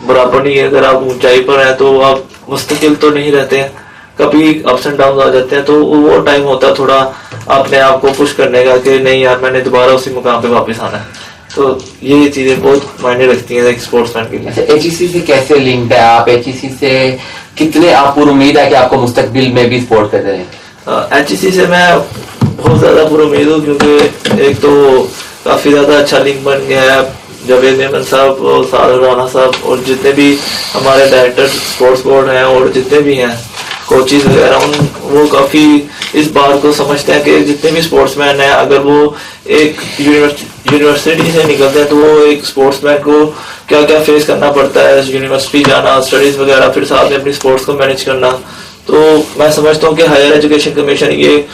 F: बराबर नहीं है, अगर आप ऊंचाई पर हैं तो आप मुस्तकिल तो नहीं रहते हैं, कभी अप्स एंड डाउन आ जाते हैं। तो वो टाइम होता है थोड़ा अपने आप को पुश करने का कि नहीं यार मैंने दोबारा उसी मुकाम पे वापस आना है। तो ये चीजें बहुत मायने रखती हैं एक स्पोर्ट्समैन के लिए।
A: अच्छा, एचईसी से कैसे लिंक्ड है आप? एचईसी से कितने आपको उम्मीद है कि आपको मुस्तकबिल में भी सपोर्ट करते रहें?
F: एचईसी से मैं बहुत ज्यादा पूरा उम्मीद हूँ, क्योंकि एक तो काफी ज्यादा अच्छा लिंक बन गया है। जावेद मेमन साहब और सादर राना साहब और जितने भी हमारे डायरेक्टर स्पोर्ट्स बोर्ड हैं और जितने भी हैं कोचेज वगैरह, वो काफी इस बात को समझते हैं कि जितने भी स्पोर्ट्समैन हैं, अगर वो एक यूनिवर्सिटी से निकलते हैं तो वो एक स्पोर्ट्समैन को क्या क्या फेस करना पड़ता है, यूनिवर्सिटी जाना, स्टडीज वगैरह, फिर साथ में अपनी स्पोर्ट्स को मैनेज करना। तो मैं समझता हूँ कि हायर एजुकेशन कमीशन ये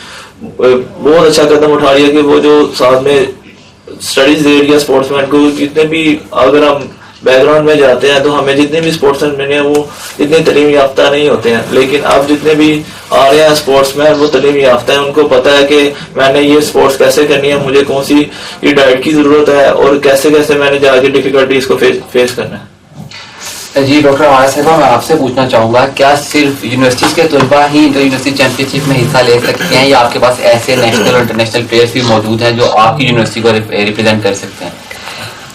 F: बहुत अच्छा कदम उठा लिया कि वो जो साथ में स्टडीज दे रही है स्पोर्ट्समैन को। जितने भी अगर हम बैकग्राउंड में जाते हैं तो हमें जितने भी स्पोर्ट्समैन हैं वो इतने तालीम याफ्ता नहीं होते हैं, लेकिन अब जितने भी आ रहे हैं स्पोर्ट्समैन वो तालीम याफ्ता है। उनको पता है कि मैंने ये स्पोर्ट्स कैसे करनी है, मुझे कौन सी ये डाइट की जरूरत है और कैसे कैसे मैंने जाके डिफिकल्टीज को फेस करना है।
A: जी डॉक्टर आवाज साहब, मैं आपसे पूछना चाहूंगा, क्या सिर्फ यूनिवर्सिटीज के तलबा ही इंटर यूनिवर्सिटी चैंपियनशिप में हिस्सा ले सकते हैं, या आपके पास ऐसे नेशनल और इंटरनेशनल प्लेयर्स भी मौजूद हैं जो आपकी यूनिवर्सिटी को रिप्रेजेंट कर सकते हैं?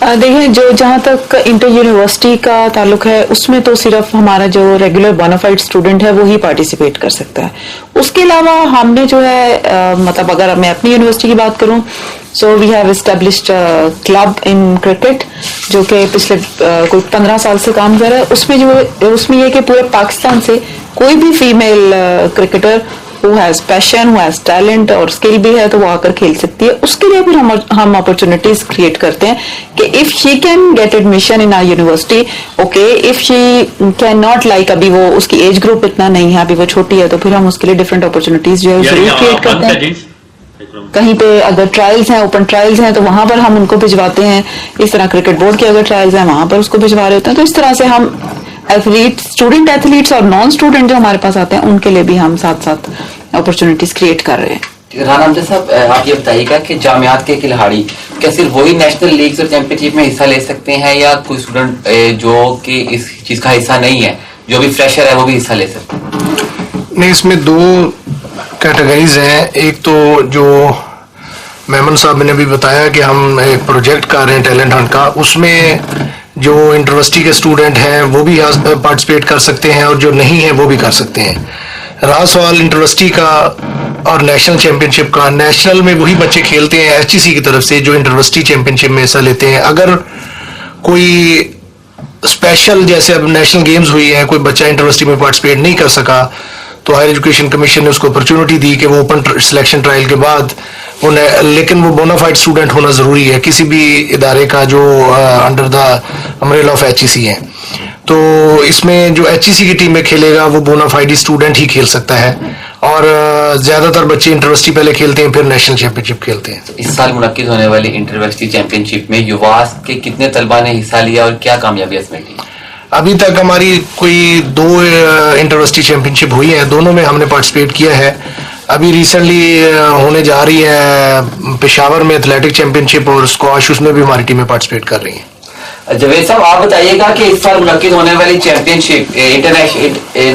C: देखिए, जो जहाँ तक इंटर यूनिवर्सिटी का ताल्लुक है उसमें तो सिर्फ हमारा जो रेगुलर बोनाफाइड स्टूडेंट है वो ही पार्टिसिपेट कर सकता है। उसके अलावा हमने जो है मतलब अगर मैं अपनी यूनिवर्सिटी की बात करूं, so we have established club in cricket जो कि पिछले कोई 15 साल से काम कर रहा है। उसमें ये कि पूरे पाकिस्तान से कोई भी female cricketer who has passion, who has talent और स्किल भी है तो वो आकर खेल सकती है। उसके लिए फिर हम अपॉर्चुनिटीज क्रिएट करते हैं कि if she can get admission in our university, okay, if she can not like, अभी वो उसकी एज ग्रुप इतना नहीं है, अभी वो छोटी है, तो फिर हम उसके लिए डिफरेंट अपॉर्चुनिटीज जो है जरूर क्रिएट करते हैं। कहीं पे अगर ट्रायल्स हैं, ओपन ट्रायल्स हैं, तो वहां पर हम उनको भिजवाते हैं। इस तरह क्रिकेट बोर्ड के अगर ट्रायल्स हैं वहां पर उसको भिजवा रहे होते हैं। तो इस तरह से हम एथलीट, स्टूडेंट एथलीट्स और नॉन स्टूडेंट जो हमारे पास आते हैं उनके लिए भी हम साथ साथ अपॉर्चुनिटीज क्रिएट कर रहे हैं।
A: राना अमजद साहब, आप ये बताइएगा कि जामियात के खिलाड़ी क्या सिर्फ वही नेशनल लीग्स और चैंपियनशिप में हिस्सा ले सकते हैं, या कोई स्टूडेंट जो कि इस चीज का हिस्सा नहीं है, जो भी फ्रेशर है वो भी हिस्सा ले सकते हैं?
D: नहीं, इसमें दो कैटेगरीज हैं। एक तो जो मेमन साहब ने भी बताया कि हम एक प्रोजेक्ट कर रहे हैं टैलेंट हंट का, उसमें जो यूनिवर्सिटी के स्टूडेंट हैं वो भी पार्टिसिपेट कर सकते हैं और जो नहीं है वो भी कर सकते हैं। रहा सवाल यूनिवर्सिटी का और नेशनल चैंपियनशिप का, नेशनल में वही बच्चे खेलते हैं एचईसी की तरफ से जो यूनिवर्सिटी चैंपियनशिप में हिस्सा लेते हैं। अगर कोई स्पेशल, जैसे अब नेशनल गेम्स हुई है, कोई बच्चा यूनिवर्सिटी में पार्टिसिपेट नहीं कर सका, तो हायर एजुकेशन कमीशन ने उसको अपॉर्चुनिटी दी कि वो ओपन सिलेक्शन ट्रायल के बाद लेकिन वो बोनाफाइड स्टूडेंट होना जरूरी है किसी भी इदारे का जो under the umbrella of HEC है। तो इसमें जो एचईसी की टीम में खेलेगा वो बोनाफाइड स्टूडेंट ही खेल सकता है, और ज्यादातर बच्चे यूनिवर्सिटी पहले खेलते हैं फिर नेशनल चैंपियनशिप खेलते हैं।
A: इस साल मुनक्किद होने वाली इंटरयूनिवर्सिटी चैंपियनशिप में युवास के कितने तलबा ने हिस्सा लिया और क्या कामयाबी इसमें की?
D: अभी तक हमारी कोई 2 इंटरयूनिवर्सिटी चैंपियनशिप हुई है, दोनों में हमने पार्टिसिपेट किया है। अभी रिसेंटली होने जा रही है पेशावर में एथलेटिक चैंपियनशिप और स्क्वाश, उसमें भी हमारी टीमें पार्टिसिपेट कर रही हैं।
A: जवेद साहब, आप बताइएगा कि इस साल मुनक्किद होने वाली चैंपियनशिप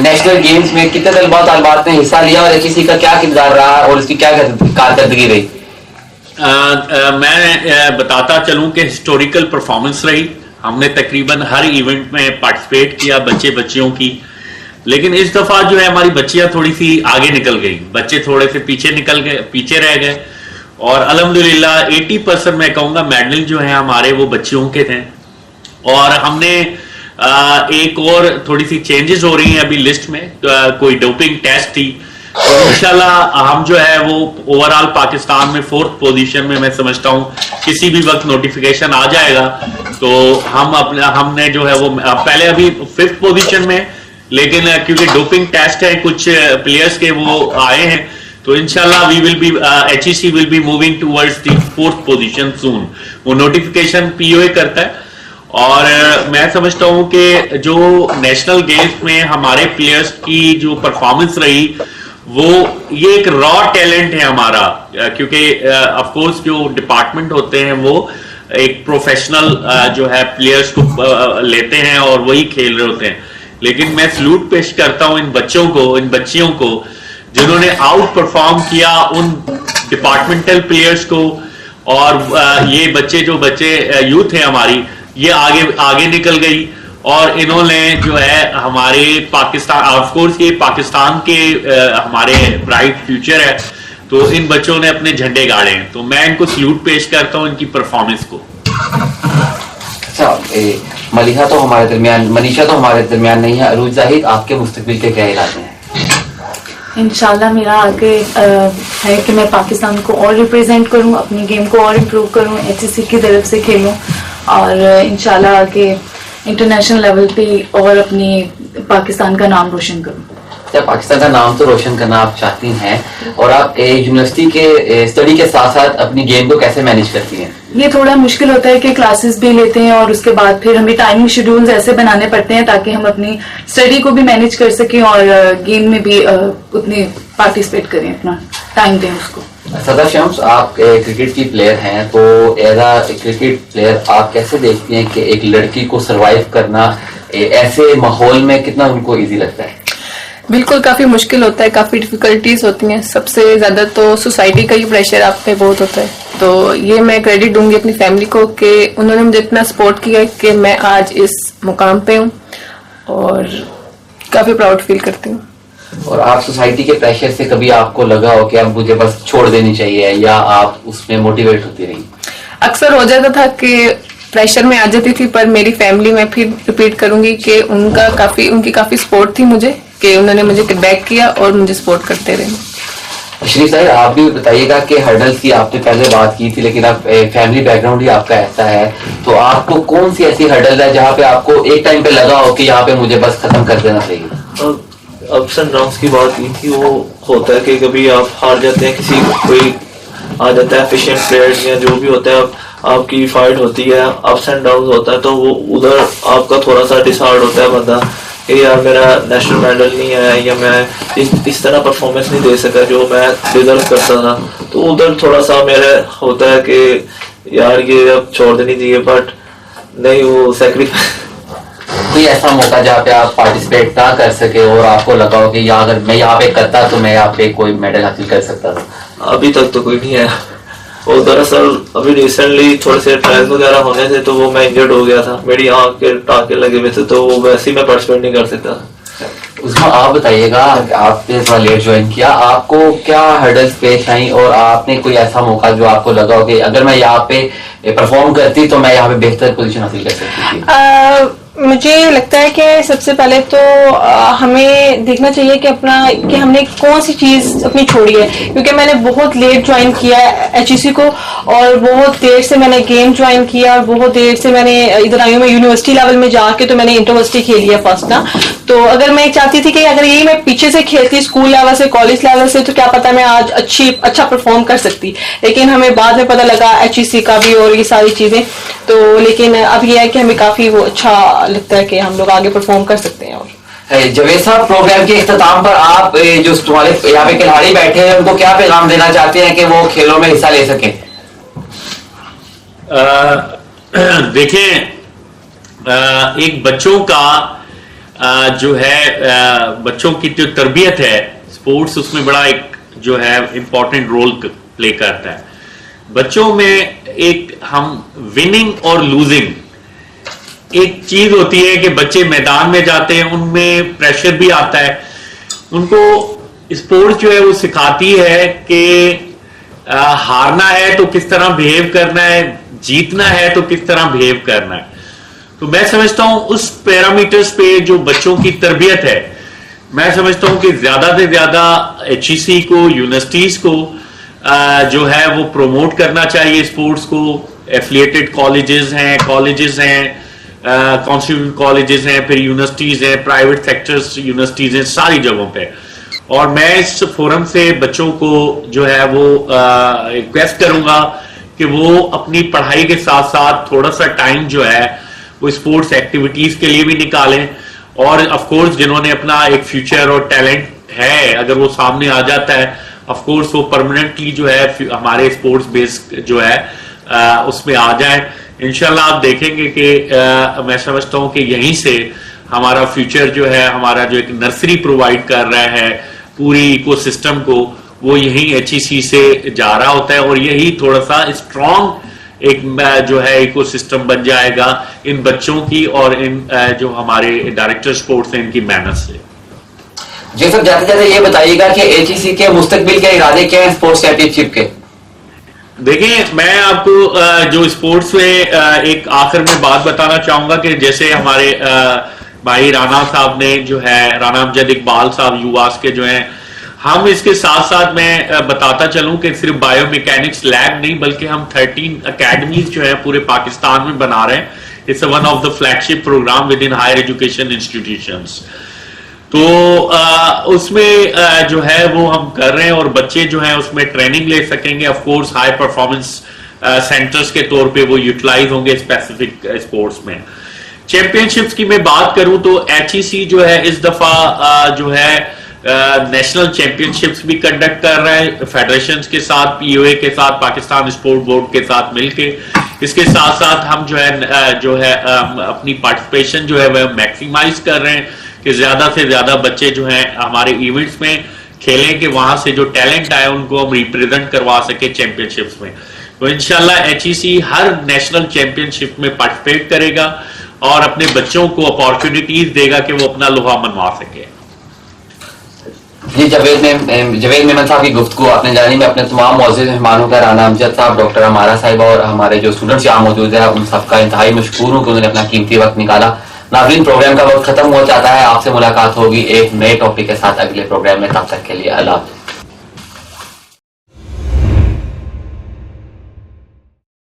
A: नेशनल गेम्स में कितने तलबा तालिबात ने हिस्सा लिया और एचईसी का क्या किरदार रहा और इसकी क्या कारकर्दगी रही?
H: मैं बताता चलूं कि हिस्टोरिकल परफॉर्मेंस रही। हमने तकरीबन हर इवेंट में पार्टिसिपेट किया बच्चियों की, लेकिन इस दफा जो है हमारी बच्चियां थोड़ी सी आगे निकल गई, बच्चे थोड़े से पीछे रह गए, और अल्हम्दुलिल्लाह 80% मैं कहूँगा मेडल जो है हमारे वो बच्चियों के थे। और हमने एक और थोड़ी सी चेंजेस हो रही हैं अभी लिस्ट में, कोई डोपिंग टेस्ट थी, तो इंशाल्लाह हम जो है वो ओवरऑल पाकिस्तान में 4th पोजीशन में, मैं समझता हूँ किसी भी वक्त नोटिफिकेशन आ जाएगा तो हमने जो है वो पहले अभी 5th पोजीशन में, लेकिन क्योंकि डोपिंग टेस्ट है कुछ प्लेयर्स के वो आए हैं, तो इंशाल्लाह we will be HEC will be moving towards the 4th position soon. वो नोटिफिकेशन पीओए करता है, और मैं समझता हूं कि जो नेशनल गेम्स में हमारे प्लेयर्स की जो परफॉर्मेंस रही वो ये एक रॉ टैलेंट है हमारा, क्योंकि ऑफ कोर्स जो डिपार्टमेंट होते हैं वो एक प्रोफेशनल जो है प्लेयर्स को लेते हैं और वही खेल रहे होते हैं, लेकिन मैं सलूट पेश करता हूं इन बच्चों को, इन बच्चियों को जिन्होंने आउट परफॉर्म किया उन डिपार्टमेंटल प्लेयर्स को, और ये बच्चे यूथ है हमारी, ये आगे निकल गई और इन्होंने जो है हमारे पाकिस्तान, ऑफ कोर्स ये पाकिस्तान के हमारे ब्राइट फ्यूचर है, तो इन बच्चों ने अपने झंडे गाड़े हैं, तो मैं इनको सल्यूट पेश करता हूं इनकी परफॉर्मेंस को।
A: अच्छा, मनीषा तो हमारे दरमियान नहीं है। अरूज जाहिद, आपके मुस्तकबिल के क्या इरादे हैं?
G: इंशाल्लाह मेरा आगे है कि मैं पाकिस्तान को और रिप्रेजेंट करूं, अपनी गेम को और इम्प्रूव करूं, एचसीसी की तरफ से खेलूं और इंशाल्लाह आगे इंटरनेशनल लेवल पे और अपनी पाकिस्तान का नाम रोशन करूं।
A: पाकिस्तान का नाम तो रोशन करना आप चाहती हैं, और आप यूनिवर्सिटी के स्टडी के साथ साथ अपनी गेम को कैसे मैनेज करती हैं?
G: ये थोड़ा मुश्किल होता है कि क्लासेस भी लेते हैं और उसके बाद फिर हमें टाइमिंग शेड्यूल्स ऐसे बनाने पड़ते हैं ताकि हम अपनी स्टडी को भी मैनेज कर सकें और गेम में भी उतनी पार्टिसिपेट करें, अपना टाइम दें उसको।
A: सदा शम्स, आप क्रिकेट की प्लेयर हैं, तो एज अ क्रिकेट प्लेयर आप कैसे देखती हैं कि एक लड़की को सरवाइव करना ऐसे माहौल में कितना उनको ईजी लगता है?
E: बिल्कुल काफी मुश्किल होता है, काफी डिफिकल्टीज होती हैं। सबसे ज्यादा तो सोसाइटी का ही प्रेशर आप पे बहुत होता है, तो ये मैं क्रेडिट दूंगी अपनी फैमिली को कि उन्होंने मुझे इतना सपोर्ट किया कि मैं आज इस मुकाम पे हूँ और काफी प्राउड फील करती हूँ।
A: और आप सोसाइटी के प्रेशर से कभी आपको लगा हो कि अब मुझे बस छोड़ देनी चाहिए, या आप उसमें मोटिवेट होती रही?
E: अक्सर हो जाता था कि प्रेशर में आ जाती थी, पर मेरी फैमिली में फिर रिपीट करूंगी कि उनकी काफी सपोर्ट थी मुझे, कि उन्होंने मुझे बैक किया और मुझे सपोर्ट करते रहे।
A: शरीफ साहब, आप भी बताइएगा कि हर्डल्स की आपने पहले बात की थी, लेकिन आप फैमिली बैकग्राउंड ही आपका ऐसा है, तो आपको कौन सी ऐसी हर्डल है जहाँ पे आपको एक टाइम पे लगा हो कि यहाँ पे मुझे बस खत्म कर देना चाहिए?
F: अप्स एंड डाउन्स की बात की थी, वो होता है कि कभी आप हार जाते हैं, कोई आ जाता है एफिशिएंट प्लेयर या जो भी होता है, आपकी फाइट होती है, अप्स एंड डाउन्स होता है, तो वो उधर आपका थोड़ा सा डिसहार्ड होता है बंदा कि यार मेरा नेशनल मेडल नहीं आया या मैं इस तरह परफॉर्मेंस नहीं दे सका जो मैं डिजर्व करता था, तो उधर थोड़ा सा मेरा होता है कि यार ये अब छोड़ देनी चाहिए, बट नहीं, वो सेक्रीफाइस।
A: कोई ऐसा मौका जहाँ पे आप पार्टिसिपेट ना कर सके और आपको लगा हो कि अगर मैं यहाँ पे करता तो मैं यहाँ पे कोई मेडल हासिल कर सकता था?
F: अभी तक तो कोई नहीं है, और दरअसल अभी रिसेंटली थोड़े से ट्रायल्स वगैरह होने से तो वो मैं इंजर्ड हो गया था, मेरी आंख के टाँके लगे हुए थे, तो वैसे ही मैं पार्टिसिपेट नहीं कर सकता।
A: उसमें आप बताइएगा, आपने थोड़ा लेट ज्वाइन किया, आपको क्या हर्डल्स पेश आई और आपने कोई ऐसा मौका जो आपको लगा हो कि अगर मैं यहाँ पे परफॉर्म करती तो मैं यहाँ पे बेहतर पोजीशन हासिल कर सकती थी?
I: मुझे लगता है कि सबसे पहले तो हमें देखना चाहिए कि हमने कौन सी चीज अपनी छोड़ी है, क्योंकि मैंने बहुत लेट ज्वाइन किया एचईसी को और बहुत देर से मैंने गेम ज्वाइन किया और बहुत देर से मैंने इधर आई हूँ। मैं यूनिवर्सिटी लेवल में जाके तो मैंने इंटरवर्सिटी खेली है फर्स्ट ना, तो अगर मैं चाहती थी कि अगर यही मैं पीछे से खेलती स्कूल लेवल से, कॉलेज लेवल से, तो क्या पता मैं आज अच्छा परफॉर्म कर सकती, लेकिन हमें बाद में पता लगा एचईसी का भी और ये सारी चीजें, तो लेकिन अब ये है कि हमें काफी वो अच्छा लगता है कि हम लोग आगे परफॉर्म कर सकते हैं। और
A: जवेद साहब, प्रोग्राम के इख्तिताम पर आप जो तुम्हारे यहाँ पे खिलाड़ी बैठे हैं उनको क्या पैगाम देना चाहते हैं कि वो खेलों में हिस्सा ले सके?
H: देखें, एक बच्चों का जो है बच्चों की जो तरबियत है, स्पोर्ट्स उसमें बड़ा एक जो है इम्पोर्टेंट रोल प्ले करता है। बच्चों में एक हम विनिंग और लूजिंग एक चीज होती है कि बच्चे मैदान में जाते हैं, उनमें प्रेशर भी आता है, उनको स्पोर्ट्स जो है वो सिखाती है कि हारना है तो किस तरह बिहेव करना है, जीतना है तो किस तरह बिहेव करना है। तो मैं समझता हूं उस पैरामीटर्स पे जो बच्चों की तरबियत है, मैं समझता हूं कि ज्यादा से ज्यादा एचईसी को, यूनिवर्सिटीज को जो है वो प्रमोट करना चाहिए स्पोर्ट्स को। एफिलिएटेड कॉलेजेस हैं, कॉन्स्टिट्यूट कॉलेजेस हैं, फिर यूनिवर्सिटीज हैं, प्राइवेट सेक्टर्स यूनिवर्सिटीज हैं, सारी जगहों पे। और मैं इस फोरम से बच्चों को जो है वो रिक्वेस्ट करूंगा कि वो अपनी पढ़ाई के साथ साथ थोड़ा सा टाइम जो है वो स्पोर्ट्स एक्टिविटीज के लिए भी निकालें, और ऑफ कोर्स जिन्होंने अपना एक फ्यूचर और टैलेंट है, अगर वो सामने आ जाता है, ऑफ कोर्स वो परमानेंटली जो है हमारे स्पोर्ट्स बेस्ड जो है उसमें आ जाए। इंशाल्लाह आप देखेंगे कि मैं समझता हूँ कि यहीं से हमारा फ्यूचर जो है, हमारा जो एक नर्सरी प्रोवाइड कर रहा है पूरी इकोसिस्टम को, वो यहीं HEC से जा रहा होता है, और यही थोड़ा सा स्ट्रॉन्ग एक जो है इकोसिस्टम बन जाएगा इन बच्चों की और इन जो हमारे डायरेक्टर स्पोर्ट्स हैं इनकी मेहनत से।
A: जी सर, जाते जाते ये बताइएगा कि HEC के मुस्तकबिल के इरादे क्या हैं स्पोर्ट्स चैंपियनशिप के?
H: देखिए, मैं आपको जो स्पोर्ट्स में एक आखिर में बात बताना चाहूंगा कि जैसे हमारे भाई राना साहब ने जो है, राना अमजद इकबाल साहब युवास के जो हैं, हम इसके साथ साथ मैं बताता चलूं कि सिर्फ बायोमैकेनिक्स लैब नहीं बल्कि हम 13 अकेडमीज जो है पूरे पाकिस्तान में बना रहे हैं। It's one of the flagship program within higher education institutions. तो उसमें जो है वो हम कर रहे हैं और बच्चे जो हैं उसमें ट्रेनिंग ले सकेंगे। Of course high performance centres के तौर पे वो यूटिलाइज होंगे स्पेसिफिक स्पोर्ट्स में। चैंपियनशिप्स की मैं बात करूं तो HEC जो है इस दफा जो है नेशनल चैंपियनशिप्स भी कंडक्ट कर रहा है फेडरेशंस के साथ, POA के साथ, पाकिस्तान स्पोर्ट बोर्ड के साथ मिलके। इसके साथ साथ हम जो है अपनी पार्टिसिपेशन जो है वह मैक्सिमाइज कर रहे हैं कि ज्यादा से ज्यादा बच्चे जो हैं हमारे इवेंट्स में खेलें कि वहां से जो टैलेंट आए उनको हम रिप्रेजेंट करवा सके चैंपियनशिप्स में। तो इंशाल्लाह HEC हर नेशनल चैंपियनशिप में पार्टिसिपेट करेगा और अपने बच्चों को अपॉर्चुनिटीज देगा कि वो अपना लोहा मनवा सके।
A: जी, जावेद मेमन साहब की गुफ्तगू आपने जानी। मैं अपने तमाम मौजूद मेहमानों का, राना अमजद साहब, डॉक्टर अमारा साहिबा और हमारे जो स्टूडेंट्स यहाँ मौजूद है, उन सबका इंतहाई मशकूर हूँ कि उन्होंने अपना कीमती वक्त निकाला। नाज़रीन, प्रोग्राम का वक्त खत्म हो जाता है। आपसे मुलाकात होगी एक नए टॉपिक के साथ अगले प्रोग्राम में। तब तक के लिए अल्लाह।